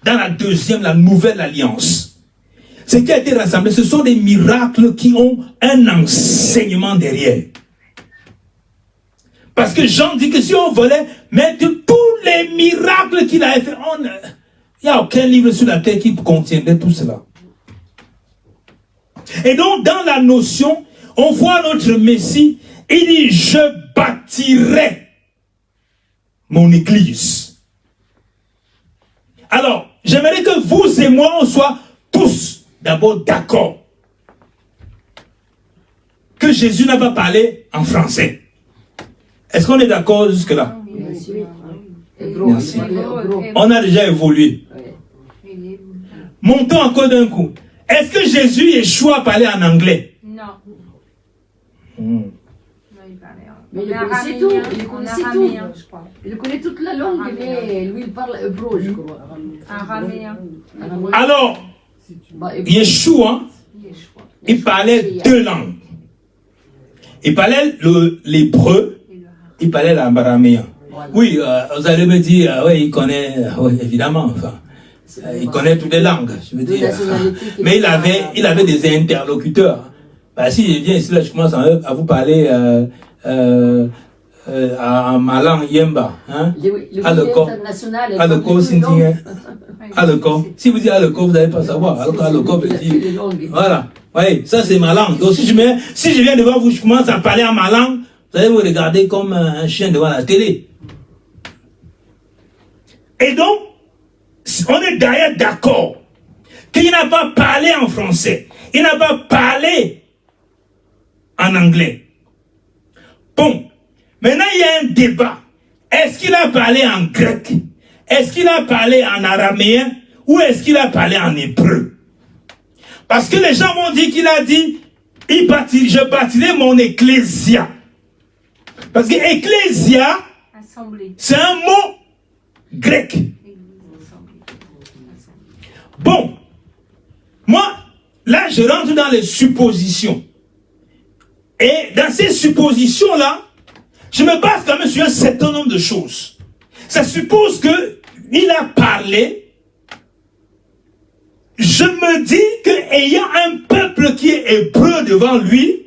S1: dans la nouvelle alliance, ce qui a été rassemblé, ce sont des miracles qui ont un enseignement derrière. Parce que Jean dit que si on voulait mettre tous les miracles qu'il a fait, il n'y a aucun livre sur la terre qui contiendrait tout cela. Et donc, dans la notion, on voit notre Messie, il dit, je bâtirai mon église. Alors, j'aimerais que vous et moi, on soit tous d'abord d'accord que Jésus n'a pas parlé en français. Est-ce qu'on est d'accord jusque-là? Merci. On a déjà évolué. Montons encore d'un coup. Est-ce que Jésus Yeshua parlait en anglais?
S5: Non.
S3: Mais il connaissait tout. Il connaissait tout. Il connaît toute la langue, mais lui, il parle hébreu, je crois.
S5: Araméen.
S1: Alors, Yeshua, il parlait deux langues. Il parlait l'hébreu, il parlait l'araméen. Oui, vous allez me dire, oui, il connaît, oui, évidemment, enfin, il connaît toutes les langues, je veux dire. Mais il avait des interlocuteurs. Bah, si je viens ici, là, je commence à vous parler en ma langue Yemba. Hein? Si vous dites Aleko, vous n'allez pas savoir. Alors qu'Aleko veut dire. Voilà. Oui, ça c'est ma langue. Donc si je viens devant vous, je commence à parler en ma langue, vous allez me regarder comme un chien devant la télé. Et donc, on est d'ailleurs d'accord qu'il n'a pas parlé en français. Il n'a pas parlé en anglais. Bon, maintenant il y a un débat. Est-ce qu'il a parlé en grec? Est-ce qu'il a parlé en araméen? Ou est-ce qu'il a parlé en hébreu? Parce que les gens vont dire qu'il a dit, je bâtirai mon ecclésia. Parce que ecclésia, c'est un mot grec. Bon, moi, là, je rentre dans les suppositions. Et dans ces suppositions-là, je me base quand même sur un certain nombre de choses. Ça suppose qu'il a parlé. Je me dis qu'ayant un peuple qui est hébreu devant lui,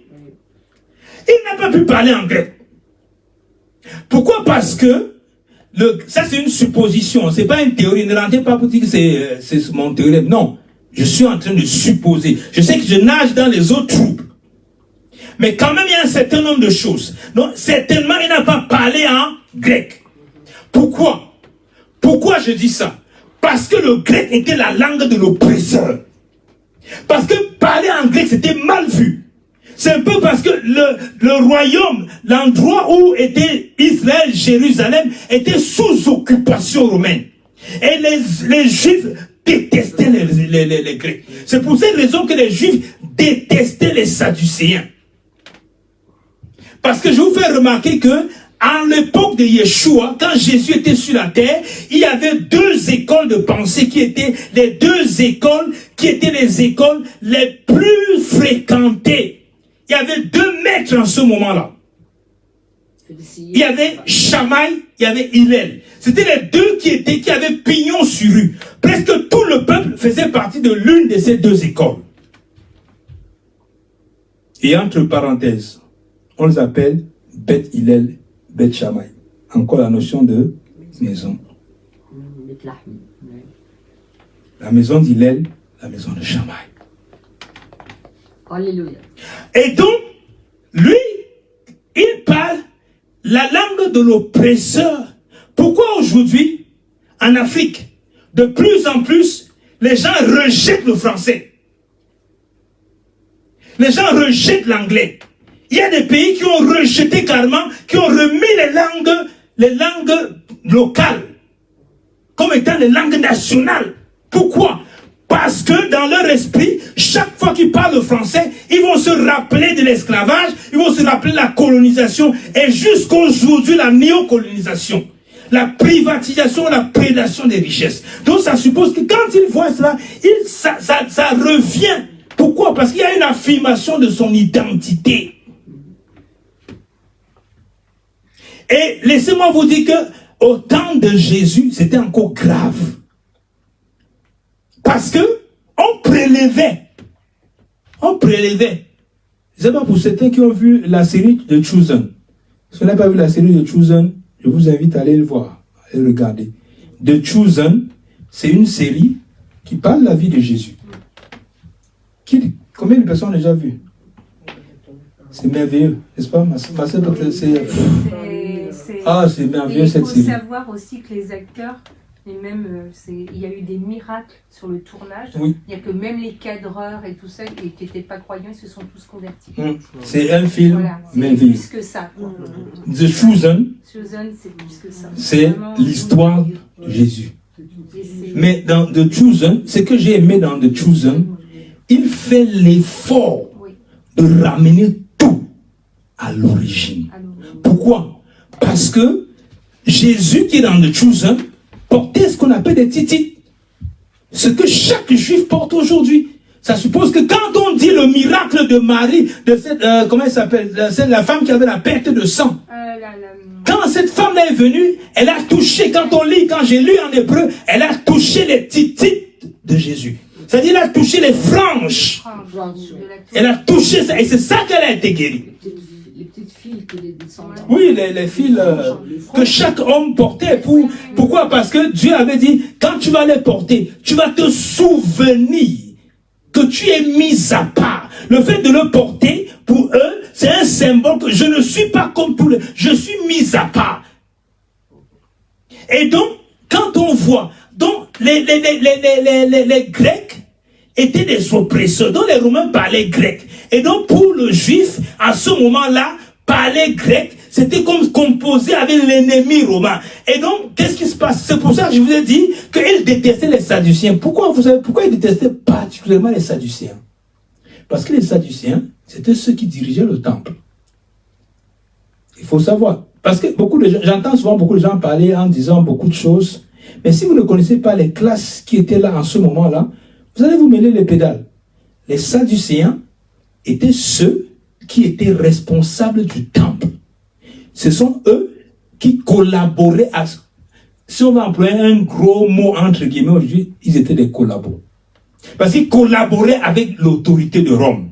S1: il n'a pas pu parler en grec. Pourquoi? Parce que ça c'est une supposition, c'est pas une théorie. Ne rentrez pas pour dire que c'est mon théorème. Non, je suis en train de supposer. Je sais que je nage dans les eaux troubles. Mais quand même, il y a un certain nombre de choses. Donc, certainement, il n'a pas parlé en grec. Pourquoi? Pourquoi je dis ça? Parce que le grec était la langue de l'oppresseur. Parce que parler en grec, c'était mal vu. C'est un peu parce que le royaume, l'endroit où était Israël, Jérusalem, était sous occupation romaine. Et les Juifs détestaient les Grecs. C'est pour cette raison que les Juifs détestaient les Sadducéens. Parce que je vous fais remarquer que à l'époque de Yeshua, quand Jésus était sur la terre, il y avait deux écoles de pensée qui étaient les deux écoles qui étaient les écoles les plus fréquentées. Il y avait deux maîtres en ce moment-là. Il y avait Shammai, il y avait Hillel. C'était les deux qui avaient pignon sur rue. Presque tout le peuple faisait partie de l'une de ces deux écoles. Et entre parenthèses, on les appelle Beth Hillel, Beth Shammai. Encore la notion de maison. La maison d'Hillel, la maison de Shammai.
S3: Alléluia.
S1: Et donc, lui, il parle la langue de l'oppresseur. Pourquoi aujourd'hui, en Afrique, de plus en plus, les gens rejettent le français? Les gens rejettent l'anglais. Il y a des pays qui ont rejeté carrément, qui ont remis les langues locales comme étant les langues nationales. Pourquoi? Parce que dans leur esprit, chaque fois qu'ils parlent le français, ils vont se rappeler de l'esclavage, ils vont se rappeler de la colonisation et jusqu'aujourd'hui la néocolonisation, la privatisation, la prédation des richesses. Donc ça suppose que quand ils voient cela, ça revient. Pourquoi? Parce qu'il y a une affirmation de son identité. Et laissez-moi vous dire que au temps de Jésus, c'était encore grave. Parce que on prélevait. Je sais pas pour certains qui ont vu la série de Chosen. Si vous n'avez pas vu la série de Chosen, je vous invite à aller le voir, à le regarder. The Chosen, c'est une série qui parle de la vie de Jésus. Combien de personnes ont déjà vu? C'est merveilleux, n'est-ce pas? C'est merveilleux cette série.
S5: Il faut savoir aussi que les acteurs, et même il y a eu des miracles sur le tournage.
S1: Oui.
S5: Il y a que même les cadreurs et tout ça qui n'étaient pas croyants, ils se sont tous convertis.
S1: C'est un film
S5: voilà,
S1: merveilleux.
S5: C'est plus que ça.
S1: The Chosen,
S5: c'est plus que ça.
S1: c'est l'histoire de Jésus. Mais dans The Chosen, ce que j'ai aimé dans The Chosen, il fait l'effort de ramener tout à l'origine. Pourquoi? Parce que Jésus qui est dans The Chosen portait ce qu'on appelle des titites. Ce que chaque juif porte aujourd'hui. Ça suppose que quand on dit le miracle de Marie, de cette, comment elle s'appelle, la femme qui avait la perte de sang. Quand cette femme-là est venue, elle a touché, quand j'ai lu en hébreu, elle a touché les titites de Jésus. C'est-à-dire, elle a touché les franges. Elle a touché ça, et c'est ça qu'elle a été guérie.
S3: Les petites filles que les descendants.
S1: Oui, les fils que chaque homme portait. Pourquoi? Parce que Dieu avait dit, quand tu vas les porter, tu vas te souvenir que tu es mis à part. Le fait de le porter, pour eux, c'est un symbole que je ne suis pas comme tous les... Je suis mis à part. Et donc, quand on voit... Donc, les Grecs étaient des oppresseurs. Donc, les Romains parlaient grec. Et donc, pour le Juif, à ce moment-là, parler grec, c'était comme composer avec l'ennemi romain. Et donc, qu'est-ce qui se passe? C'est pour ça que je vous ai dit qu'ils détestaient les Sadducéens. Pourquoi ils détestaient particulièrement les Sadducéens? Parce que les Sadducéens, c'était ceux qui dirigeaient le temple. Il faut savoir. Parce que j'entends souvent beaucoup de gens parler en disant beaucoup de choses. Mais si vous ne connaissez pas les classes qui étaient là en ce moment-là, vous allez vous mêler les pédales. Les Sadducéens étaient ceux qui étaient responsables du temple. Ce sont eux qui collaboraient à... Si on va employer un gros mot entre guillemets aujourd'hui, ils étaient des collabos. Parce qu'ils collaboraient avec l'autorité de Rome.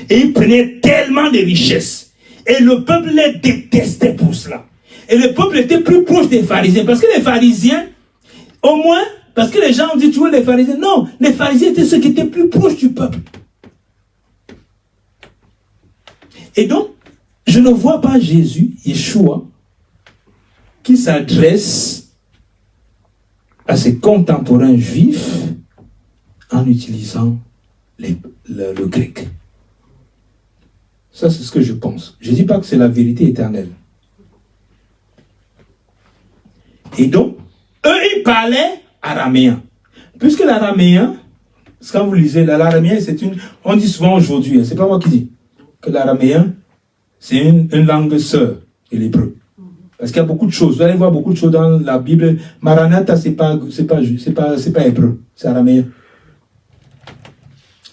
S1: Et ils prenaient tellement de richesses. Et le peuple les détestait pour cela. Et le peuple était plus proche des pharisiens. Parce que les pharisiens, au moins, parce que les gens ont dit toujours les pharisiens. Non, les pharisiens étaient ceux qui étaient plus proches du peuple. Et donc, je ne vois pas Jésus, Yeshua, qui s'adresse à ses contemporains juifs en utilisant le grec. Ça, c'est ce que je pense. Je ne dis pas que c'est la vérité éternelle. Et donc, eux, ils parlaient araméen. Puisque l'araméen, quand vous lisez, l'araméen, c'est une... On dit souvent aujourd'hui, c'est pas moi qui dis, que l'araméen, c'est une langue sœur de l'hébreu. Parce qu'il y a beaucoup de choses. Vous allez voir beaucoup de choses dans la Bible. Maranatha, c'est pas hébreu, c'est araméen.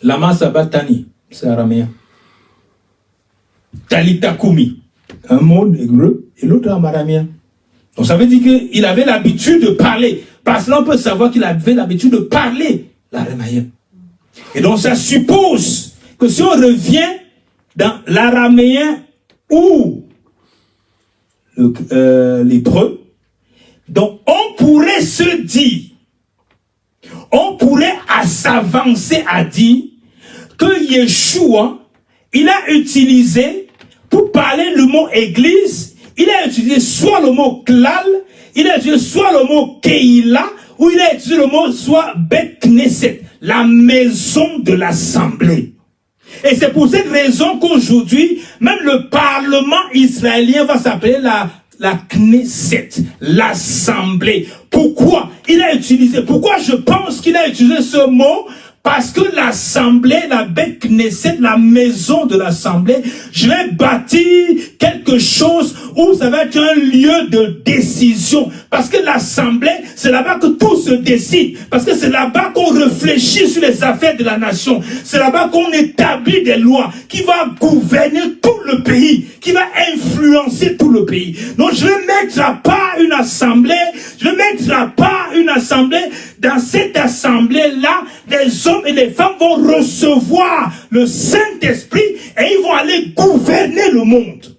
S1: Lama Sabatani, c'est araméen. Talitakumi, un mot hébreu et l'autre en araméen. Donc ça veut dire qu'il avait l'habitude de parler. Parce que là, on peut savoir qu'il avait l'habitude de parler l'araméen. Et donc ça suppose que si on revient dans l'araméen ou l'hébreu, donc on pourrait se dire, on pourrait s'avancer à dire que Yeshua, il a utilisé, pour parler le mot église, il a utilisé soit le mot klal, il a utilisé soit le mot keila, ou il a utilisé le mot soit Bet Knesset, la maison de l'assemblée. Et c'est pour cette raison qu'aujourd'hui, même le Parlement israélien va s'appeler la Knesset, l'assemblée. Pourquoi je pense qu'il a utilisé ce mot? Parce que l'assemblée, la Bet Knesset, la maison de l'assemblée, je vais bâtir quelque chose où ça va être un lieu de décision. Parce que l'assemblée, c'est là-bas que tout se décide. Parce que c'est là-bas qu'on réfléchit sur les affaires de la nation. C'est là-bas qu'on établit des lois qui vont gouverner tout le pays, qui va influencer tout le pays. Donc je vais mettre à part une assemblée, dans cette assemblée-là, les hommes et les femmes vont recevoir le Saint-Esprit et ils vont aller gouverner le monde.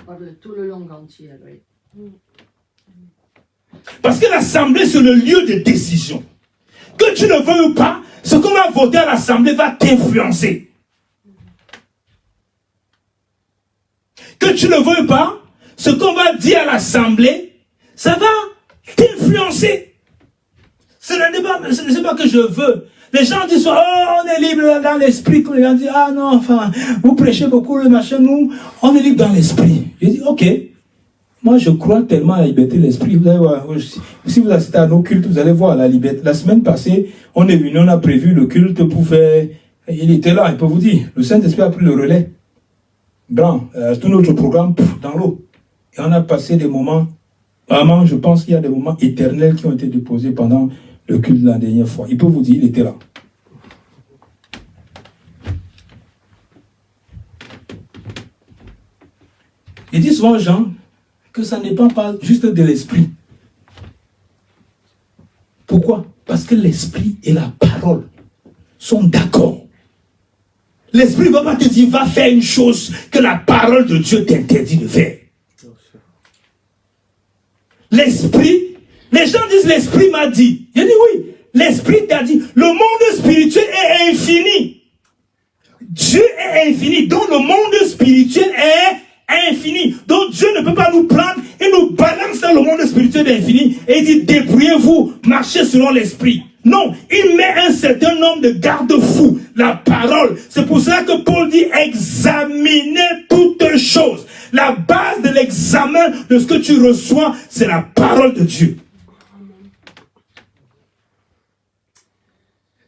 S3: Par tout le monde entier, oui.
S1: Parce que l'assemblée, c'est le lieu de décision. Que tu ne veux ou pas, ce qu'on va voter à l'assemblée va t'influencer. Que tu ne veux pas, ce qu'on va dire à l'assemblée, ça va t'influencer. Ce n'est pas que je veux. Les gens disent, oh, on est libre dans l'esprit. Les gens disent, ah non, enfin, vous prêchez beaucoup le machin, nous, on est libre dans l'esprit. Je dis, ok, moi je crois tellement à la liberté de l'esprit. Vous allez voir, si vous assistez à nos cultes, vous allez voir la liberté. La semaine passée, on est venu, on a prévu le culte pour faire, il était là, il peut vous dire, le Saint-Esprit a pris le relais. Blanc, tout notre programme, dans l'eau. Et on a passé des moments, vraiment, je pense qu'il y a des moments éternels qui ont été déposés pendant le culte de la dernière fois. Il peut vous dire, il était là. Il dit souvent aux gens que ça n'est pas juste de l'esprit. Pourquoi? Parce que l'esprit et la parole sont d'accord. L'esprit ne va pas te dire, va faire une chose que la parole de Dieu t'interdit de faire. L'esprit, les gens disent l'esprit m'a dit. Je dis oui, l'esprit t'a dit. Le monde spirituel est infini. Dieu est infini, donc le monde spirituel est infini. Donc Dieu ne peut pas nous prendre et nous balancer dans le monde spirituel infini et il dit débrouillez-vous, marchez selon l'esprit. Non, il met un certain nombre de garde-fous, la parole. C'est pour ça que Paul dit examinez toutes choses. La base de l'examen de ce que tu reçois, c'est la parole de Dieu.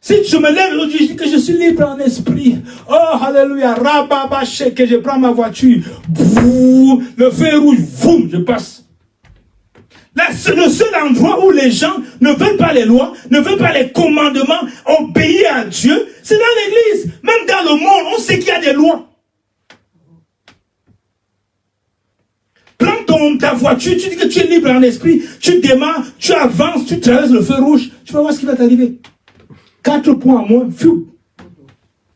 S1: Si je me lève aujourd'hui, je dis que je suis libre en esprit. Oh, alléluia, rababaché, que je prends ma voiture. Bouh, le feu rouge, boum, je passe. Le seul endroit où les gens ne veulent pas les lois, ne veulent pas les commandements, obéir à Dieu, c'est dans l'église. Même dans le monde, on sait qu'il y a des lois. Prends ta voiture, tu dis que tu es libre en esprit, tu démarres, tu avances, tu traverses le feu rouge, tu vas voir ce qui va t'arriver. 4 points à moins, fiou.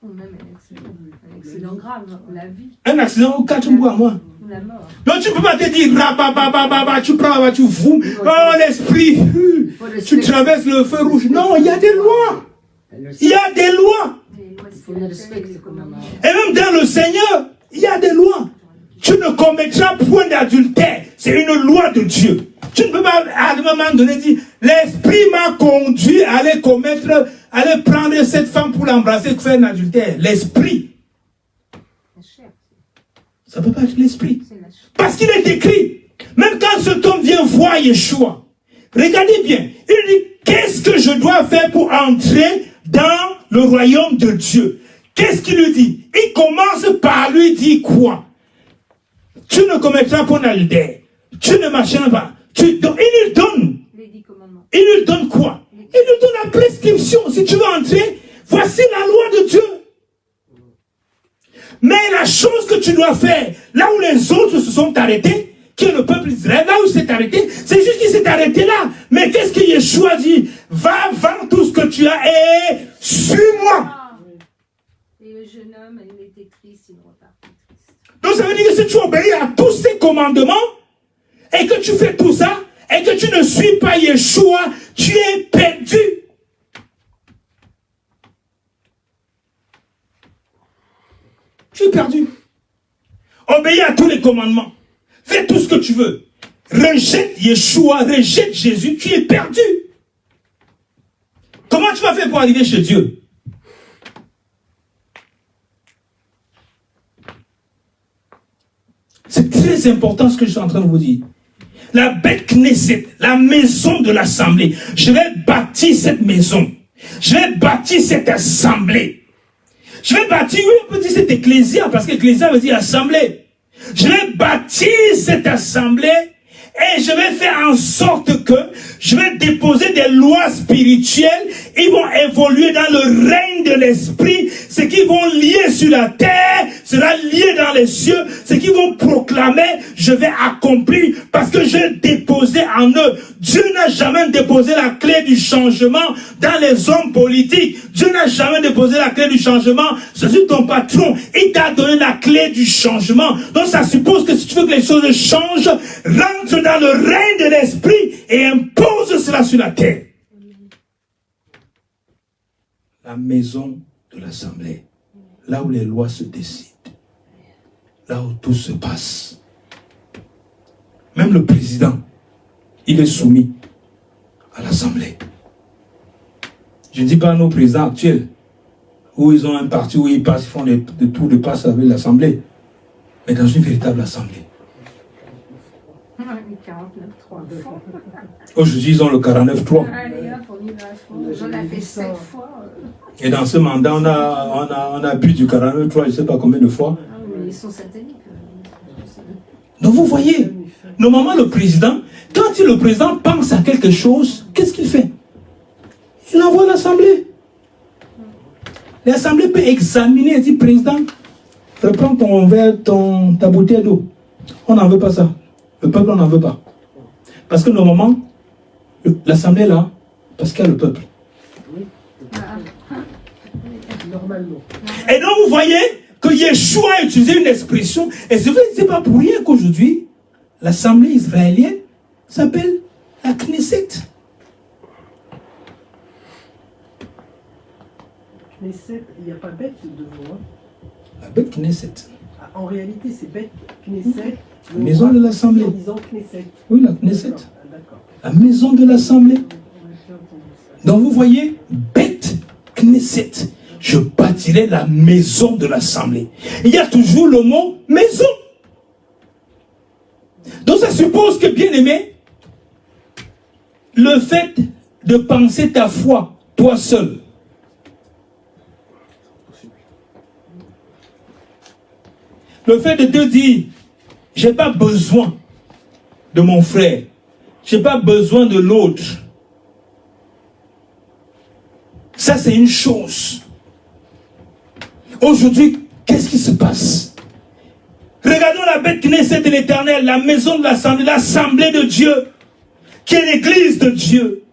S5: Ou même un accident grave, la vie,
S1: Un accident ou 4 points à moins.
S5: ou la mort.
S1: Donc tu ne peux pas te dire, tu prends la voiture, vous, oh l'esprit, tu traverses le feu rouge. Non, il y a des lois. Il y a des lois.
S5: Les lois,
S3: Il faut le respecter
S5: les commandements.
S1: Et même dans le Seigneur, il y a des lois. Tu ne commettras point d'adultère. C'est une loi de Dieu. Tu ne peux pas à un moment donné dire, l'esprit m'a conduit à aller commettre, à aller prendre cette femme pour l'embrasser, pour faire un adultère. L'esprit.
S5: La chair,
S1: Ça ne peut pas être l'esprit.
S5: c'est la chair.
S1: Parce qu'il est écrit, même quand cet homme vient voir Yeshua, regardez bien, il dit, qu'est-ce que je dois faire pour entrer dans le royaume de Dieu? Qu'est-ce qu'il lui dit? Il commence par lui dire quoi? Tu ne commettras pas d'adultère. Tu ne marcheras pas. Donc il lui donne.
S5: Les 10 commandements.
S1: Il lui donne quoi? Il lui donne la prescription. Si tu veux entrer, voici la loi de Dieu. Mais la chose que tu dois faire, là où les autres se sont arrêtés, qui est le peuple d'Israël, là où il s'est arrêté, c'est juste qu'il s'est arrêté là. Mais qu'est-ce que Yeshua dit? Va vendre tout ce que tu as et suis-moi.
S5: Et le jeune homme, il était triste, il repartit triste.
S1: Donc ça veut dire que si tu obéis à tous ces commandements, et que tu fais tout ça, et que tu ne suis pas Yeshua, tu es perdu. Tu es perdu. Obéis à tous les commandements. Fais tout ce que tu veux. Rejette Yeshua, rejette Jésus, tu es perdu. Comment tu vas faire pour arriver chez Dieu? C'est très important ce que je suis en train de vous dire. La Beth Knesset, la maison de l'assemblée. Je vais bâtir cette maison. Je vais bâtir cette assemblée. Je vais bâtir, oui, on peut dire cette ecclésia, parce qu'ecclésia veut dire assemblée. Je vais bâtir cette assemblée et je vais faire en sorte que je vais déposer des lois spirituelles. Ils vont évoluer dans le règne de l'esprit. Ce qu'ils vont lier sur la terre sera lié dans les cieux. Ce qu'ils vont proclamer, je vais accomplir parce que j'ai déposé en eux. Dieu n'a jamais déposé la clé du changement dans les hommes politiques. Dieu n'a jamais déposé la clé du changement. C'est ton patron. Il t'a donné la clé du changement. Donc ça suppose que si tu veux que les choses changent, rentre dans le règne de l'esprit et impose cela sur la terre. La maison de l'assemblée, là où les lois se décident, là où tout se passe. Même le président, il est soumis à l'assemblée. Je ne dis pas nos présidents actuels, où ils ont un parti, où ils passent, ils font des tours de passe avec l'assemblée, mais dans une véritable assemblée.
S5: 49.3.
S1: Aujourd'hui, ils ont le 49.3.
S5: Allez hop, on y va. J'en ai fait 7 fois.
S1: Et dans ce mandat, on a bu du 49.3, je ne sais pas combien de fois.
S5: Ah, mais ils sont sataniques.
S1: Donc vous voyez, normalement le président, quand le président pense à quelque chose, qu'est-ce qu'il fait? Il envoie l'assemblée. L'assemblée peut examiner et dire, président, reprends ton verre, ta bouteille d'eau. On n'en veut pas ça. Le peuple, on n'en veut pas. Parce que normalement, l'assemblée est là, parce qu'il y a le peuple.
S6: Normalement.
S1: Et donc vous voyez que Yeshua a utilisé une expression, et ce n'est pas pour rien qu'aujourd'hui, l'assemblée israélienne s'appelle la Knesset.
S6: Knesset, il n'y a pas bête devant. Hein.
S1: La bête Knesset.
S6: Ah, en réalité, c'est bête Knesset.
S1: La maison de l'assemblée.
S6: En disant Knesset.
S1: Oui, la Knesset.
S6: D'accord.
S1: La maison de l'assemblée. Donc vous voyez, bête Knesset. Je bâtirai la maison de l'assemblée. Il y a toujours le mot maison. Donc ça suppose que, bien aimé, le fait de penser ta foi, toi seul, le fait de te dire, j'ai pas besoin de mon frère, Je n'ai pas besoin de l'autre. Ça, c'est une chose. Aujourd'hui, qu'est-ce qui se passe? Regardons la bête Knesset de l'Éternel, la maison de l'Assemblée de Dieu, qui est l'église de Dieu.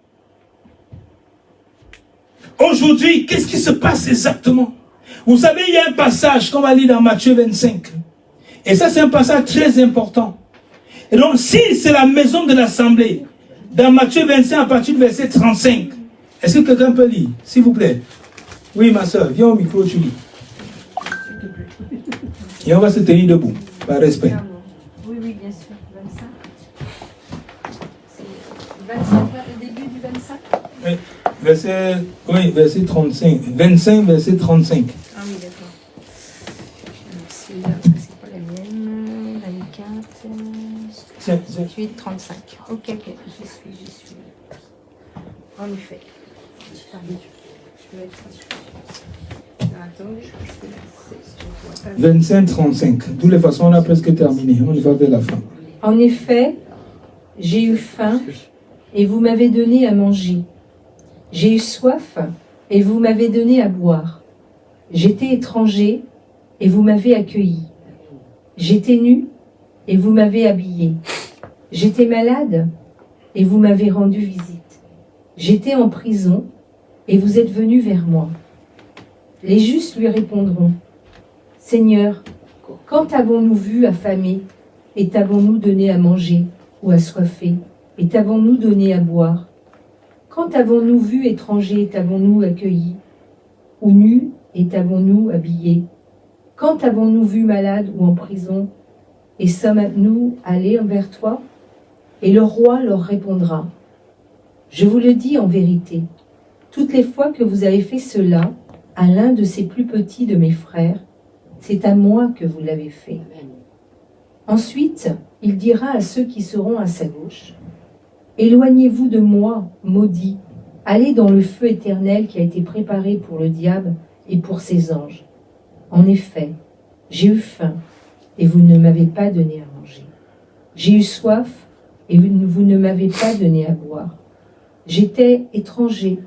S1: Aujourd'hui, qu'est-ce qui se passe exactement? Vous savez, il y a un passage qu'on va lire dans Matthieu 25. Et ça, c'est un passage très important. Et donc, si c'est la maison de l'Assemblée, dans Matthieu 25, à partir du verset 35, est-ce que quelqu'un peut lire, s'il vous plaît? Oui, ma soeur, viens au micro, tu lis. Et on va se tenir debout, par respect.
S5: Oui, oui, bien sûr. 25. C'est 25, le début du 25.
S1: Oui, verset 35. 25, verset 35.
S5: Ah oui, d'accord. C'est pas la mienne. 24, 28, 35. Ok, j'y suis. En effet. Pardon. Je vais être attendez, parce que c'est
S1: 25, 35. De toutes les façons, on a presque terminé. On y va vers la fin.
S4: En effet, j'ai eu faim et vous m'avez donné à manger. J'ai eu soif et vous m'avez donné à boire. J'étais étranger et vous m'avez accueilli. J'étais nu et vous m'avez habillé. J'étais malade et vous m'avez rendu visite. J'étais en prison et vous êtes venu vers moi. Les justes lui répondront, Seigneur, quand t'avons-nous vu affamé et t'avons-nous donné à manger ou assoiffé et t'avons-nous donné à boire? Quand t'avons-nous vu étranger et t'avons-nous accueilli ou nu et t'avons-nous habillé? Quand t'avons-nous vu malade ou en prison et sommes-nous allés vers toi? Et le roi leur répondra, je vous le dis en vérité, toutes les fois que vous avez fait cela à l'un de ces plus petits de mes frères, c'est à moi que vous l'avez fait. Ensuite, il dira à ceux qui seront à sa gauche, éloignez-vous de moi, maudits, allez dans le feu éternel qui a été préparé pour le diable et pour ses anges. En effet, j'ai eu faim et vous ne m'avez pas donné à manger. J'ai eu soif et vous ne m'avez pas donné à boire. J'étais étranger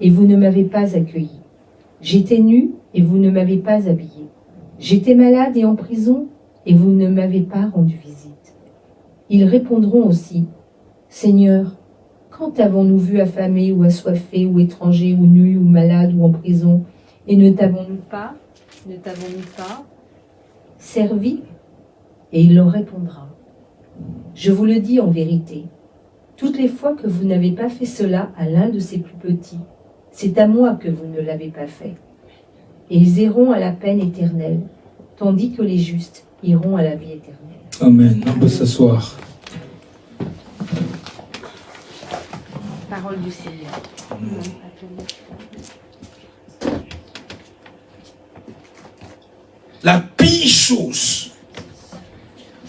S4: et vous ne m'avez pas accueilli. J'étais nu et vous ne m'avez pas habillé. J'étais malade et en prison et vous ne m'avez pas rendu visite. Ils répondront aussi, Seigneur, quand avons-nous vu affamé ou assoiffé ou étranger ou nu ou malade ou en prison et ne t'avons-nous pas servi? Et il leur répondra, je vous le dis en vérité, toutes les fois que vous n'avez pas fait cela à l'un de ces plus petits, c'est à moi que vous ne l'avez pas fait. Et ils iront à la peine éternelle, tandis que les justes iront à la vie éternelle.
S1: Amen. On peut s'asseoir.
S5: Parole du Seigneur.
S1: La pire chose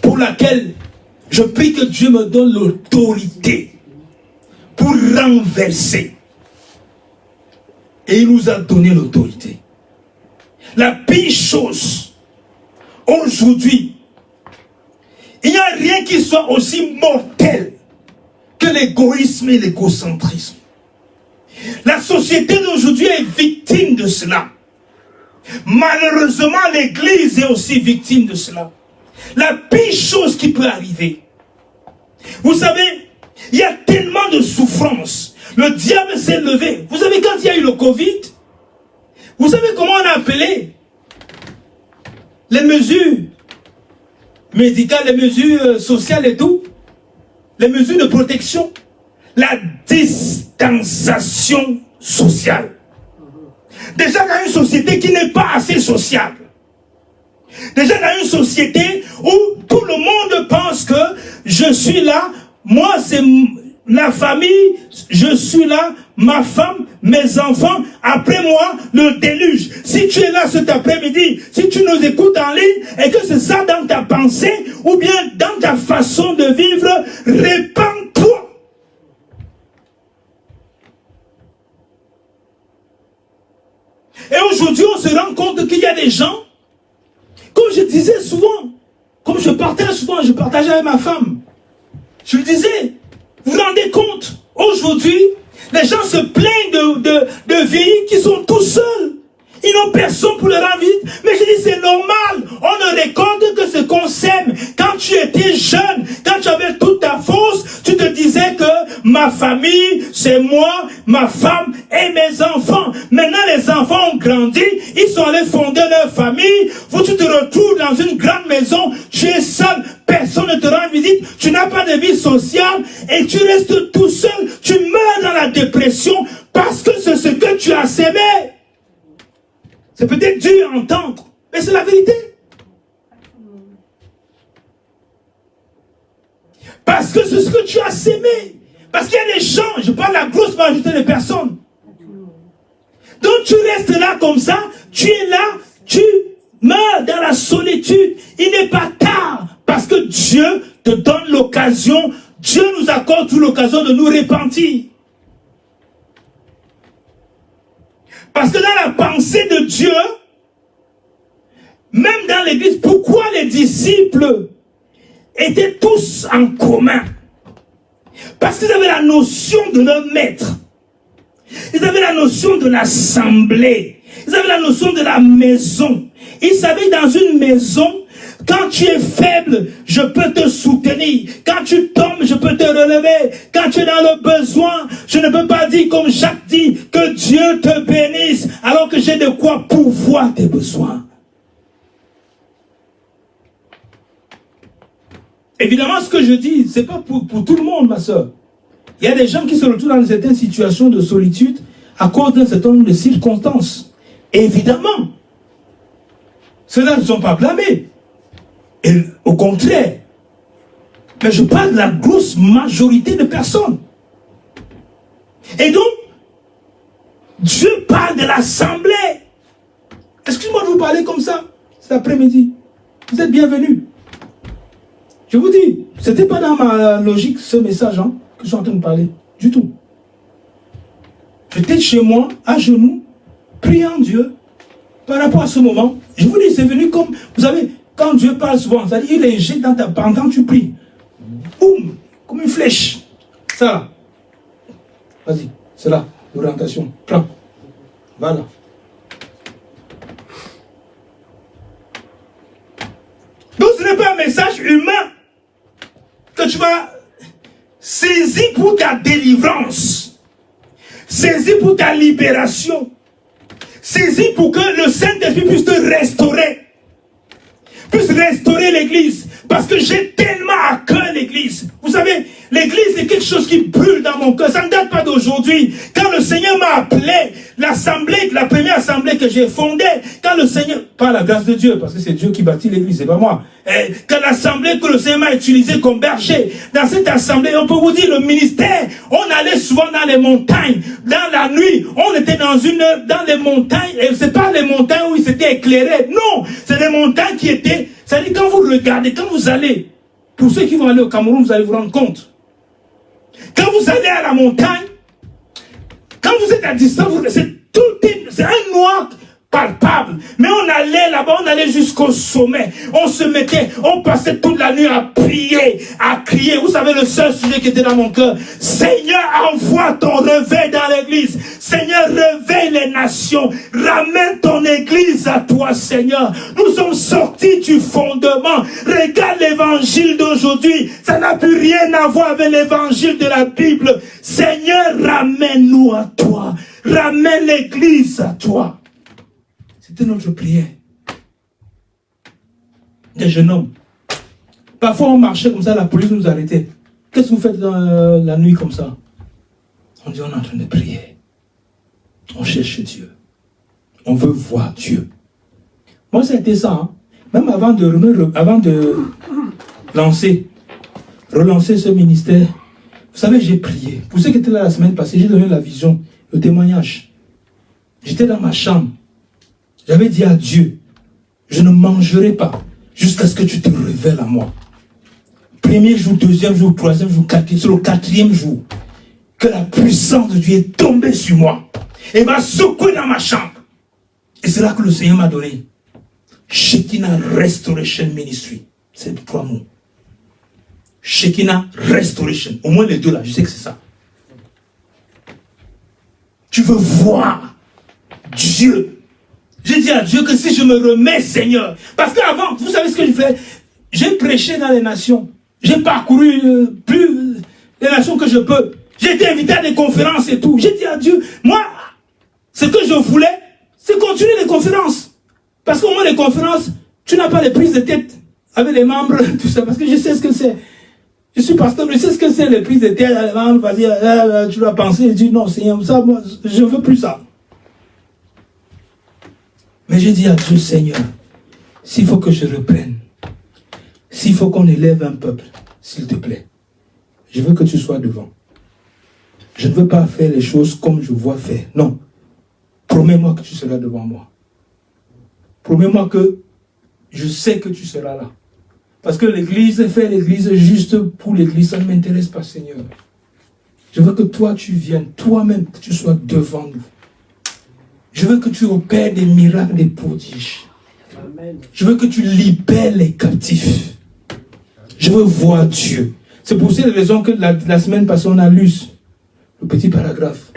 S1: pour laquelle je prie que Dieu me donne l'autorité pour renverser. Et il nous a donné l'autorité. La pire chose aujourd'hui, il n'y a rien qui soit aussi mortel que l'égoïsme et l'égocentrisme. La société d'aujourd'hui est victime de cela. Malheureusement, l'Église est aussi victime de cela. La pire chose qui peut arriver. Vous savez, il y a tellement de souffrance. Le diable s'est levé. Vous savez, quand il y a eu le Covid, vous savez comment on a appelé les mesures médicales, les mesures sociales et tout, les mesures de protection, la distanciation sociale. Déjà dans une société qui n'est pas assez sociable. Déjà dans une société où tout le monde pense que je suis là, moi c'est la famille, je suis là, ma femme, mes enfants, après moi, le déluge. Si tu es là cet après-midi, si tu nous écoutes en ligne, et que c'est ça dans ta pensée, ou bien dans ta façon de vivre, répands-toi. Et aujourd'hui, on se rend compte qu'il y a des gens, comme je disais souvent, comme je partageais avec ma femme, je lui disais, Vous vous rendez compte? Aujourd'hui, les gens se plaignent de vieillis qui sont tout seuls. Ils n'ont personne pour leur rendre visite. Mais je dis, c'est normal. On ne récolte que ce qu'on sème. Quand tu étais jeune, quand tu avais toute ta force, tu te disais que ma famille, c'est moi, ma femme et mes enfants. Maintenant, les enfants ont grandi. Ils sont allés fonder leur famille. Tu te retrouves dans une grande maison. Tu es seul. Personne ne te rend visite. Tu n'as pas de vie sociale. Et tu restes tout seul. Tu meurs dans la dépression parce que c'est ce que tu as sémé. C'est peut-être dur à entendre, mais c'est la vérité. Parce que c'est ce que tu as sémé. Parce qu'il y a des gens, je parle de la grosse majorité des personnes. Donc tu restes là comme ça, tu es là, tu meurs dans la solitude. Il n'est pas tard, parce que Dieu te donne l'occasion, Dieu nous accorde toute l'occasion de nous repentir. Parce que dans la pensée de Dieu, même dans l'église, pourquoi les disciples étaient tous en commun? Parce qu'ils avaient la notion de leur maître. Ils avaient la notion de l'assemblée. Ils avaient la notion de la maison. Ils savaient dans une maison, quand tu es faible, je peux te soutenir. Quand tu tombes, je peux te relever. Quand tu es dans le besoin, je ne peux pas dire comme Jacques dit, que Dieu te bénisse, alors que j'ai de quoi pourvoir tes besoins. Évidemment, ce que je dis, ce n'est pas pour tout le monde, ma soeur. Il y a des gens qui se retrouvent dans certaines situations de solitude à cause d'un certain nombre de circonstances. Évidemment, ceux-là ne sont pas blâmés. Et au contraire, mais je parle de la grosse majorité de personnes. Et donc, Dieu parle de l'assemblée. Excusez-moi de vous parler comme ça, cet après-midi. Vous êtes bienvenus. Je vous dis, ce n'était pas dans ma logique ce message que je suis en train de parler, du tout. J'étais chez moi, à genoux, priant Dieu par rapport à ce moment. Je vous dis, c'est venu comme, vous savez, quand Dieu parle souvent, c'est-à-dire il injecte dans ta pendant quand tu pries. Boum, comme une flèche. Ça là. Vas-y, c'est là, l'orientation. Prends. Voilà. Donc ce n'est pas un message humain que tu vas saisir pour ta délivrance. Saisir pour ta libération. Saisir pour que le Saint-Esprit puisse te restaurer. Puisse restaurer l'église. Parce que j'ai tellement à cœur l'église. Vous savez, l'église est quelque chose qui brûle dans mon cœur. Ça ne date pas d'aujourd'hui. Quand le Seigneur m'a appelé, l'assemblée, la première assemblée que j'ai fondée, quand le Seigneur, par la grâce de Dieu, parce que c'est Dieu qui bâtit l'église, c'est pas moi. Quand l'assemblée que le Seigneur m'a utilisée comme berger, dans cette assemblée, on peut vous dire, le ministère, on allait souvent dans les montagnes, dans la nuit, on était dans les montagnes, et c'est pas les montagnes où ils étaient éclairés, non, c'est des montagnes qui étaient, c'est-à-dire quand vous regardez, quand vous allez, pour ceux qui vont aller au Cameroun, vous allez vous rendre compte. Quand vous allez à la montagne, quand vous êtes à distance, c'est un noir palpable. Mais on allait là-bas, on allait jusqu'au sommet. On se mettait, on passait toute la nuit à prier, à crier. Vous savez le seul sujet qui était dans mon cœur. Seigneur, envoie ton réveil dans l'église. Seigneur, réveille les nations. Ramène ton église à toi, Seigneur. Nous sommes sortis du fondement. Regarde l'évangile d'aujourd'hui. Ça n'a plus rien à voir avec l'évangile de la Bible. Seigneur, ramène-nous à toi. Ramène l'église à toi. C'était notre prière. Des jeunes hommes. Parfois on marchait comme ça, la police nous arrêtait. Qu'est-ce que vous faites dans la nuit comme ça? On dit on est en train de prier. On cherche Dieu. On veut voir Dieu. Moi c'était ça. Même avant de relancer ce ministère, vous savez, j'ai prié. Pour ceux qui étaient là la semaine passée, j'ai donné la vision, le témoignage. J'étais dans ma chambre. J'avais dit à Dieu, je ne mangerai pas jusqu'à ce que tu te révèles à moi. Premier jour, deuxième jour, troisième jour, quatrième, sur le quatrième jour, que la puissance de Dieu est tombée sur moi et m'a secoué dans ma chambre. Et c'est là que le Seigneur m'a donné Shekinah Restoration Ministry. C'est 3 mots.
S9: Shekinah Restoration. Au moins les deux là, je sais que c'est ça. Tu veux voir Dieu. J'ai dit à Dieu que si je me remets, Seigneur, parce qu'avant, vous savez ce que je fais? J'ai prêché dans les nations. J'ai parcouru plus les nations que je peux. J'ai été invité à des conférences et tout. J'ai dit à Dieu, moi, ce que je voulais, c'est continuer les conférences. Parce qu'au moins les conférences, tu n'as pas les prises de tête avec les membres, tout ça, parce que je sais ce que c'est. Je suis pasteur, je sais ce que c'est les prises de tête, les membres, vas-y, tu dois penser, et dire non, Seigneur, ça, moi, je ne veux plus ça. Mais j'ai dit à Dieu, Seigneur, s'il faut que je reprenne, s'il faut qu'on élève un peuple, s'il te plaît, je veux que tu sois devant. Je ne veux pas faire les choses comme je vois faire. Non. Promets-moi que tu seras devant moi. Promets-moi que je sais que tu seras là. Parce que l'église, faire l'église juste pour l'église, ça ne m'intéresse pas, Seigneur. Je veux que toi, tu viennes, toi-même, que tu sois devant nous. Je veux que tu opères des miracles, des prodiges. Je veux que tu libères les captifs. Je veux voir Dieu. C'est pour cette raison que la semaine passée, on a lu le petit paragraphe.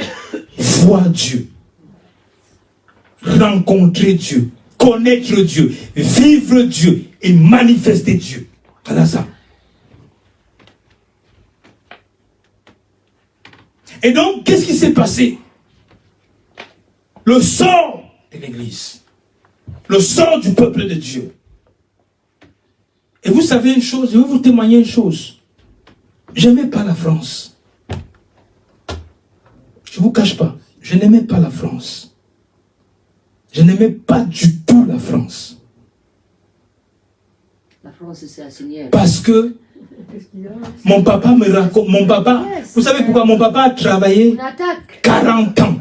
S9: Voir Dieu. Rencontrer Dieu. Connaître Dieu. Vivre Dieu. Et manifester Dieu. Voilà ça. Et donc, qu'est-ce qui s'est passé? Le sort de l'Église. Le sort du peuple de Dieu. Et vous savez une chose, je vais vous témoigner une chose. Je n'aimais pas la France. Je ne vous cache pas. Je n'aimais pas la France. Je n'aimais pas du tout la France.
S3: La France, c'est assigné.
S9: Parce que mon papa me raconte, vous savez pourquoi mon papa a travaillé 40 ans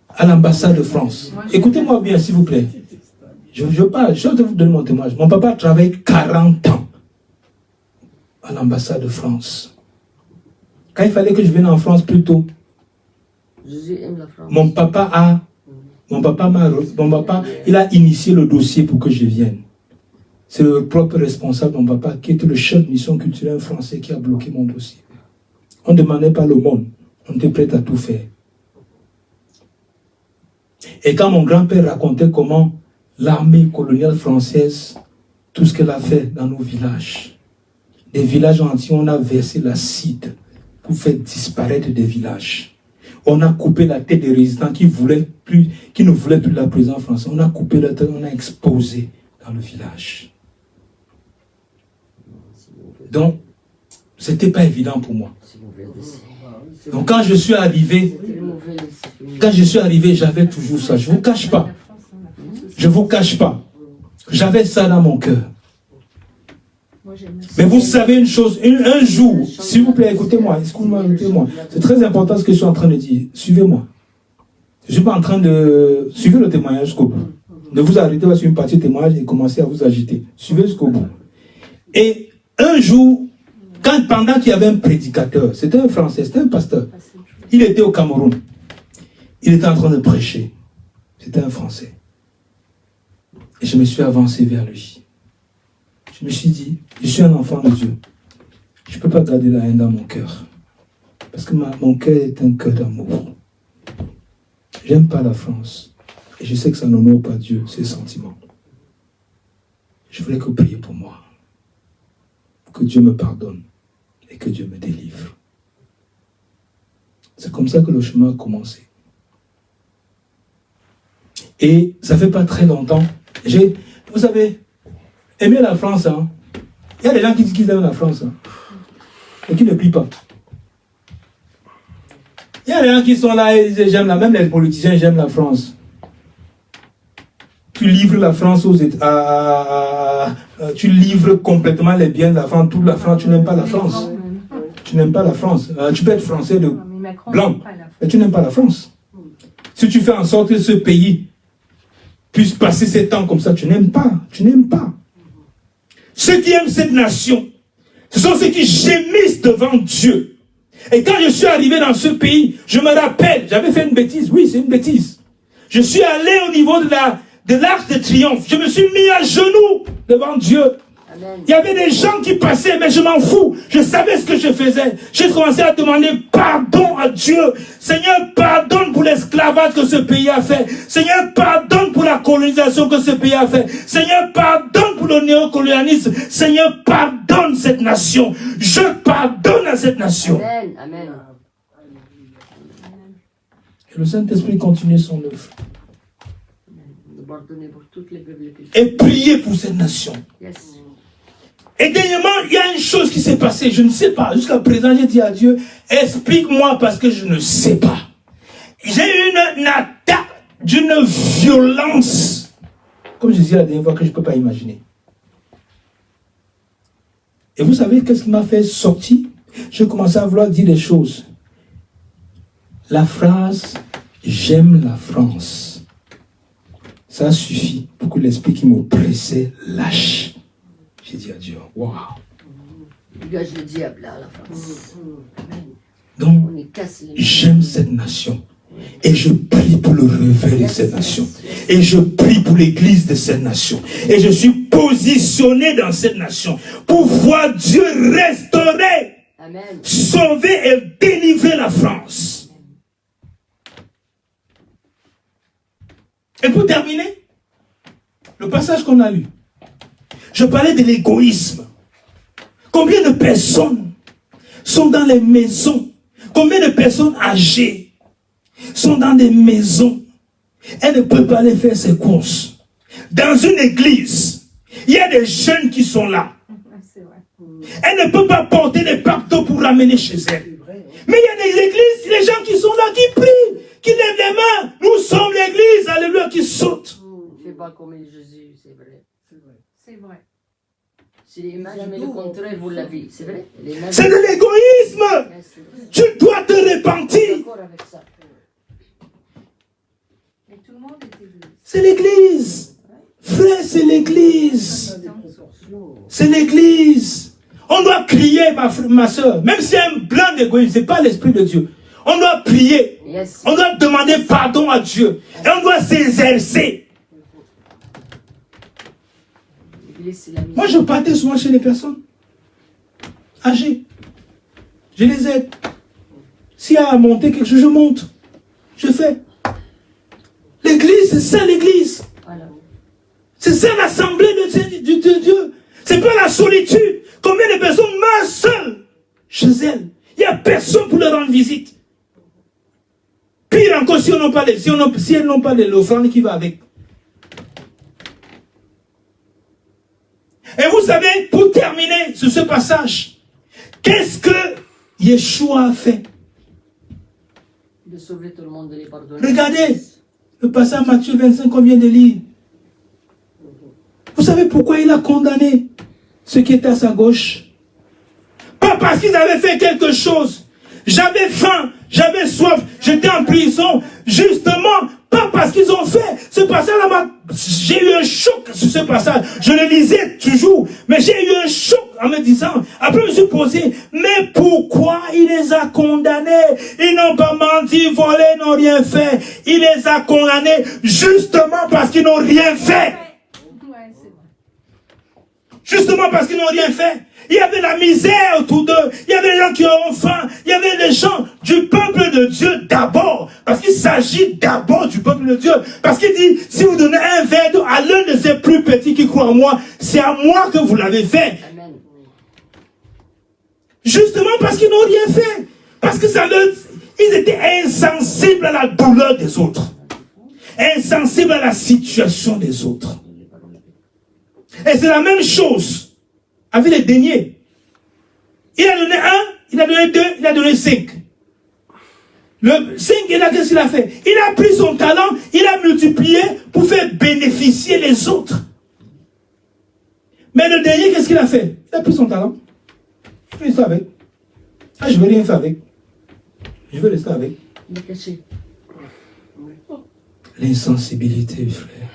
S9: à l'ambassade de France. Écoutez-moi bien, s'il vous plaît. Je parle, je vais vous donner mon témoignage. Mon papa a travaillé 40 ans à l'ambassade de France. Quand il fallait que je vienne en France plus tôt, mon papa, il a initié le dossier pour que je vienne. C'est le propre responsable, mon papa, qui était le chef de mission culturelle français, qui a bloqué mon dossier. On ne demandait pas le monde. On était prêt à tout faire. Et quand mon grand-père racontait comment l'armée coloniale française, tout ce qu'elle a fait dans nos villages, des villages entiers, on a versé l'acide pour faire disparaître des villages. On a coupé la tête des résistants qui ne voulaient plus de la présence française. On a coupé la tête, on a exposé dans le village. Donc, ce n'était pas évident pour moi. Donc quand je suis arrivé, j'avais toujours ça. Je ne vous cache pas. Je ne vous cache pas. J'avais ça dans mon cœur. Mais vous savez une chose, un jour, s'il vous plaît, écoutez-moi, écoutez-moi. C'est très important ce que je suis en train de dire. Suivez-moi. Je ne suis pas en train de... Suivez le témoignage jusqu'au bout. Ne vous arrêtez pas sur une partie du témoignage et commencez à vous agiter. Suivez jusqu'au bout. Et un jour, pendant qu'il y avait un prédicateur, c'était un Français, c'était un pasteur. Il était au Cameroun. Il était en train de prêcher. C'était un Français. Et je me suis avancé vers lui. Je me suis dit, je suis un enfant de Dieu. Je ne peux pas garder la haine dans mon cœur. Parce que mon cœur est un cœur d'amour. J'aime pas la France. Et je sais que ça n'honore pas Dieu, ses sentiments. Je voulais que vous priez pour moi. Que Dieu me pardonne et que Dieu me délivre. C'est comme ça que le chemin a commencé. Et ça fait pas très longtemps. Vous savez, aimer la France, hein. Il y a des gens qui disent qu'ils aiment la France, hein, et qui ne plient pas. Il y a des gens qui sont là et disent j'aime la, même les politiciens j'aiment la France. Tu livres la France aux États, tu livres complètement les biens de la France, toute la France, tu n'aimes pas la France. Tu n'aimes pas la France. Tu peux être français de blanc, mais tu n'aimes pas la France. Si tu fais en sorte que ce pays puisse passer ses temps comme ça, tu n'aimes pas. Tu n'aimes pas. Ceux qui aiment cette nation, ce sont ceux qui gémissent devant Dieu. Et quand je suis arrivé dans ce pays, je me rappelle, j'avais fait une bêtise. Oui, c'est une bêtise. Je suis allé au niveau de l'Arc de Triomphe. Je me suis mis à genoux devant Dieu. Il y avait des gens qui passaient, mais je m'en fous. Je savais ce que je faisais. J'ai commencé à demander pardon à Dieu. Seigneur, pardonne pour l'esclavage que ce pays a fait. Seigneur, pardonne pour la colonisation que ce pays a fait. Seigneur, pardonne pour le néocolonialisme. Seigneur, pardonne cette nation. Je pardonne à cette nation.
S3: Amen. Amen.
S9: Et le Saint-Esprit continue son œuvre.
S3: De pardonner pour toutes les peuples.
S9: Et prier pour cette nation.
S3: Yes.
S9: Et dernièrement, il y a une chose qui s'est passée, je ne sais pas. Jusqu'à présent, j'ai dit à Dieu, explique-moi parce que je ne sais pas. J'ai eu une attaque d'une violence, comme je disais la dernière fois, que je ne peux pas imaginer. Et vous savez qu'est-ce qui m'a fait sortir? J'ai commencé à vouloir dire des choses. La phrase « J'aime la France », ça suffit pour que l'esprit qui m'oppressait lâche. J'ai dit à Dieu, waouh.
S3: Dégage le diable là, à la France.
S9: Donc,
S3: On y casse les
S9: j'aime cette nation. Et je prie pour le réveil de cette nation. Et je prie pour l'église de cette nation. Et je suis positionné dans cette nation pour voir Dieu restaurer,
S3: Amen.
S9: sauver et délivrer la France. Et pour terminer, le passage qu'on a lu. Je parlais de l'égoïsme. Combien de personnes sont dans les maisons? Combien de personnes âgées sont dans des maisons? Elles ne peuvent pas aller faire ses courses. Dans une église, il y a des jeunes qui sont là. Elles ne peuvent pas porter des packs d'eau pour ramener chez elles. Mais il y a des églises, les gens qui sont là, qui prient, qui lèvent les mains. Nous sommes l'église, alléluia, qui saute.
S3: Fais pas comme Jésus, c'est vrai.
S5: C'est vrai.
S3: C'est l'image, mais le contraire, vous l'avez. C'est vrai.
S9: C'est de l'égoïsme. Tu dois te repentir.
S3: D'accord avec ça.
S5: Mais tout le monde était église.
S9: C'est l'église. Frère, c'est l'église. C'est l'église. On doit crier, ma soeur. Même si y a un blanc d'égoïsme, ce n'est pas l'Esprit de Dieu. On doit prier.
S3: Yes.
S9: On doit demander pardon à Dieu. Et on doit s'exercer. Moi, je partais souvent chez les personnes âgées. Je les aide. S'il y a à monter quelque chose, je monte. Je fais. L'église, c'est ça l'église.
S3: Voilà.
S9: C'est ça l'assemblée de Dieu. C'est pas la solitude. Combien de personnes meurent seules chez elles? Il n'y a personne pour leur rendre visite. Pire encore, si elles n'ont pas l'offrande qui va avec. Et vous savez, pour terminer sur ce passage, qu'est-ce que Yeshua a fait?
S3: De sauver tout le monde, de les pardonner.
S9: Regardez le passage Matthieu 25 qu'on vient de lire. Vous savez pourquoi il a condamné ceux qui étaient à sa gauche? Pas parce qu'ils avaient fait quelque chose. J'avais faim, j'avais soif, j'étais en prison. Justement, pas parce qu'ils ont fait. Ce passage-là, j'ai eu un choc sur ce passage. Je le lisais toujours, mais j'ai eu un choc en me disant, après je me suis posé, mais pourquoi il les a condamnés? Ils n'ont pas menti, volé, n'ont rien fait. Il les a condamnés justement parce qu'ils n'ont rien fait. Justement parce qu'ils n'ont rien fait. Il y avait la misère autour d'eux. Il y avait les gens qui ont faim. Il y avait les gens du peuple de Dieu d'abord. Parce qu'il s'agit d'abord du peuple de Dieu. Parce qu'il dit, si vous donnez un verre d'eau à l'un de ces plus petits qui croient en moi, c'est à moi que vous l'avez fait.
S3: Amen.
S9: Justement parce qu'ils n'ont rien fait. Parce que ils étaient insensibles à la douleur des autres. Insensibles à la situation des autres. Et c'est la même chose avec les deniers. Il a donné 1, il a donné 2, il a donné 5. Le 5, qu'est-ce qu'il a fait? Il a pris son talent, il a multiplié pour faire bénéficier les autres. Mais le dernier, qu'est-ce qu'il a fait? Il a pris son talent. Je vais rester avec. Ah, je ne vais rien faire avec. Je vais rester avec.
S3: Il est caché.
S9: L'insensibilité, frère.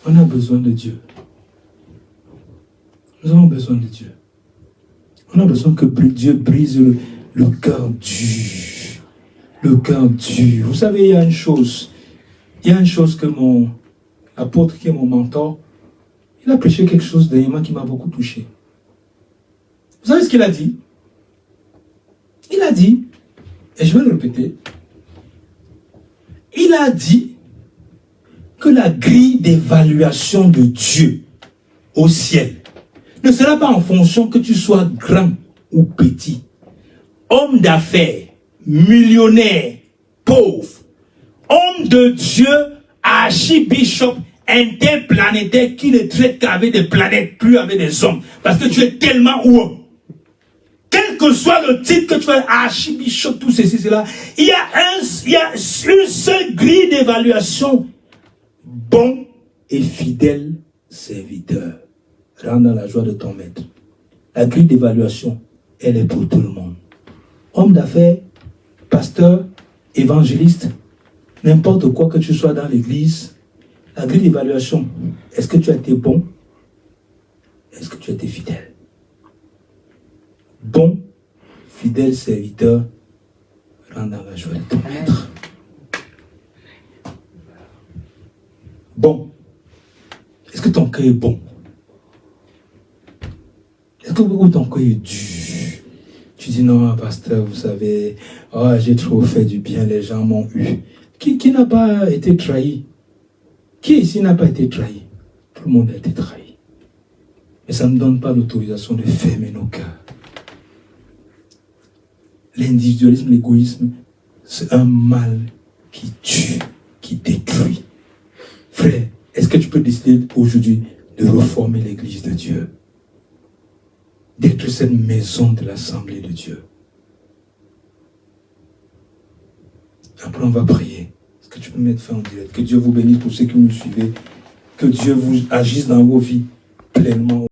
S9: On a besoin de Dieu. Nous avons besoin de Dieu. On a besoin que Dieu brise le cœur dur. Le cœur dur. Vous savez, il y a une chose. Il y a une chose que mon apôtre, qui est mon mentor, Il a prêché quelque chose dernièrement qui m'a beaucoup touché. Vous savez ce qu'il a dit? Il a dit, et je vais le répéter, il a dit que la grille d'évaluation de Dieu au ciel ne sera pas en fonction que tu sois grand ou petit, homme d'affaires, millionnaire, pauvre, homme de Dieu, archibishop, interplanétaire qui ne traite qu'avec des planètes, plus avec des hommes, parce que tu es tellement haut. Quel que soit le titre que tu as, archibishop, tout ceci, cela, il y a une seule grille d'évaluation. Bon et fidèle serviteur. Rentre dans la joie de ton maître. La grille d'évaluation, elle est pour tout le monde. Homme d'affaires, pasteur, évangéliste, n'importe quoi que tu sois dans l'église, la grille d'évaluation, est-ce que tu as été bon? Est-ce que tu as été fidèle? Bon, fidèle serviteur, rentre dans la joie de ton maître. Bon, est-ce que ton cœur est bon? Est-ce que ton cœur est dur? Tu dis non, pasteur, vous savez, oh, j'ai trop fait du bien, les gens m'ont eu. Qui n'a pas été trahi? Qui ici n'a pas été trahi? Tout le monde a été trahi. Mais ça ne me donne pas l'autorisation de fermer nos cœurs. L'individualisme, l'égoïsme, c'est un mal qui tue, qui détruit. Frère, est-ce que tu peux décider aujourd'hui de reformer l'église de Dieu? D'être cette maison de l'assemblée de Dieu. Après, on va prier. Est-ce que tu peux mettre fin en direct? Que Dieu vous bénisse pour ceux qui nous suivez. Que Dieu vous agisse dans vos vies pleinement.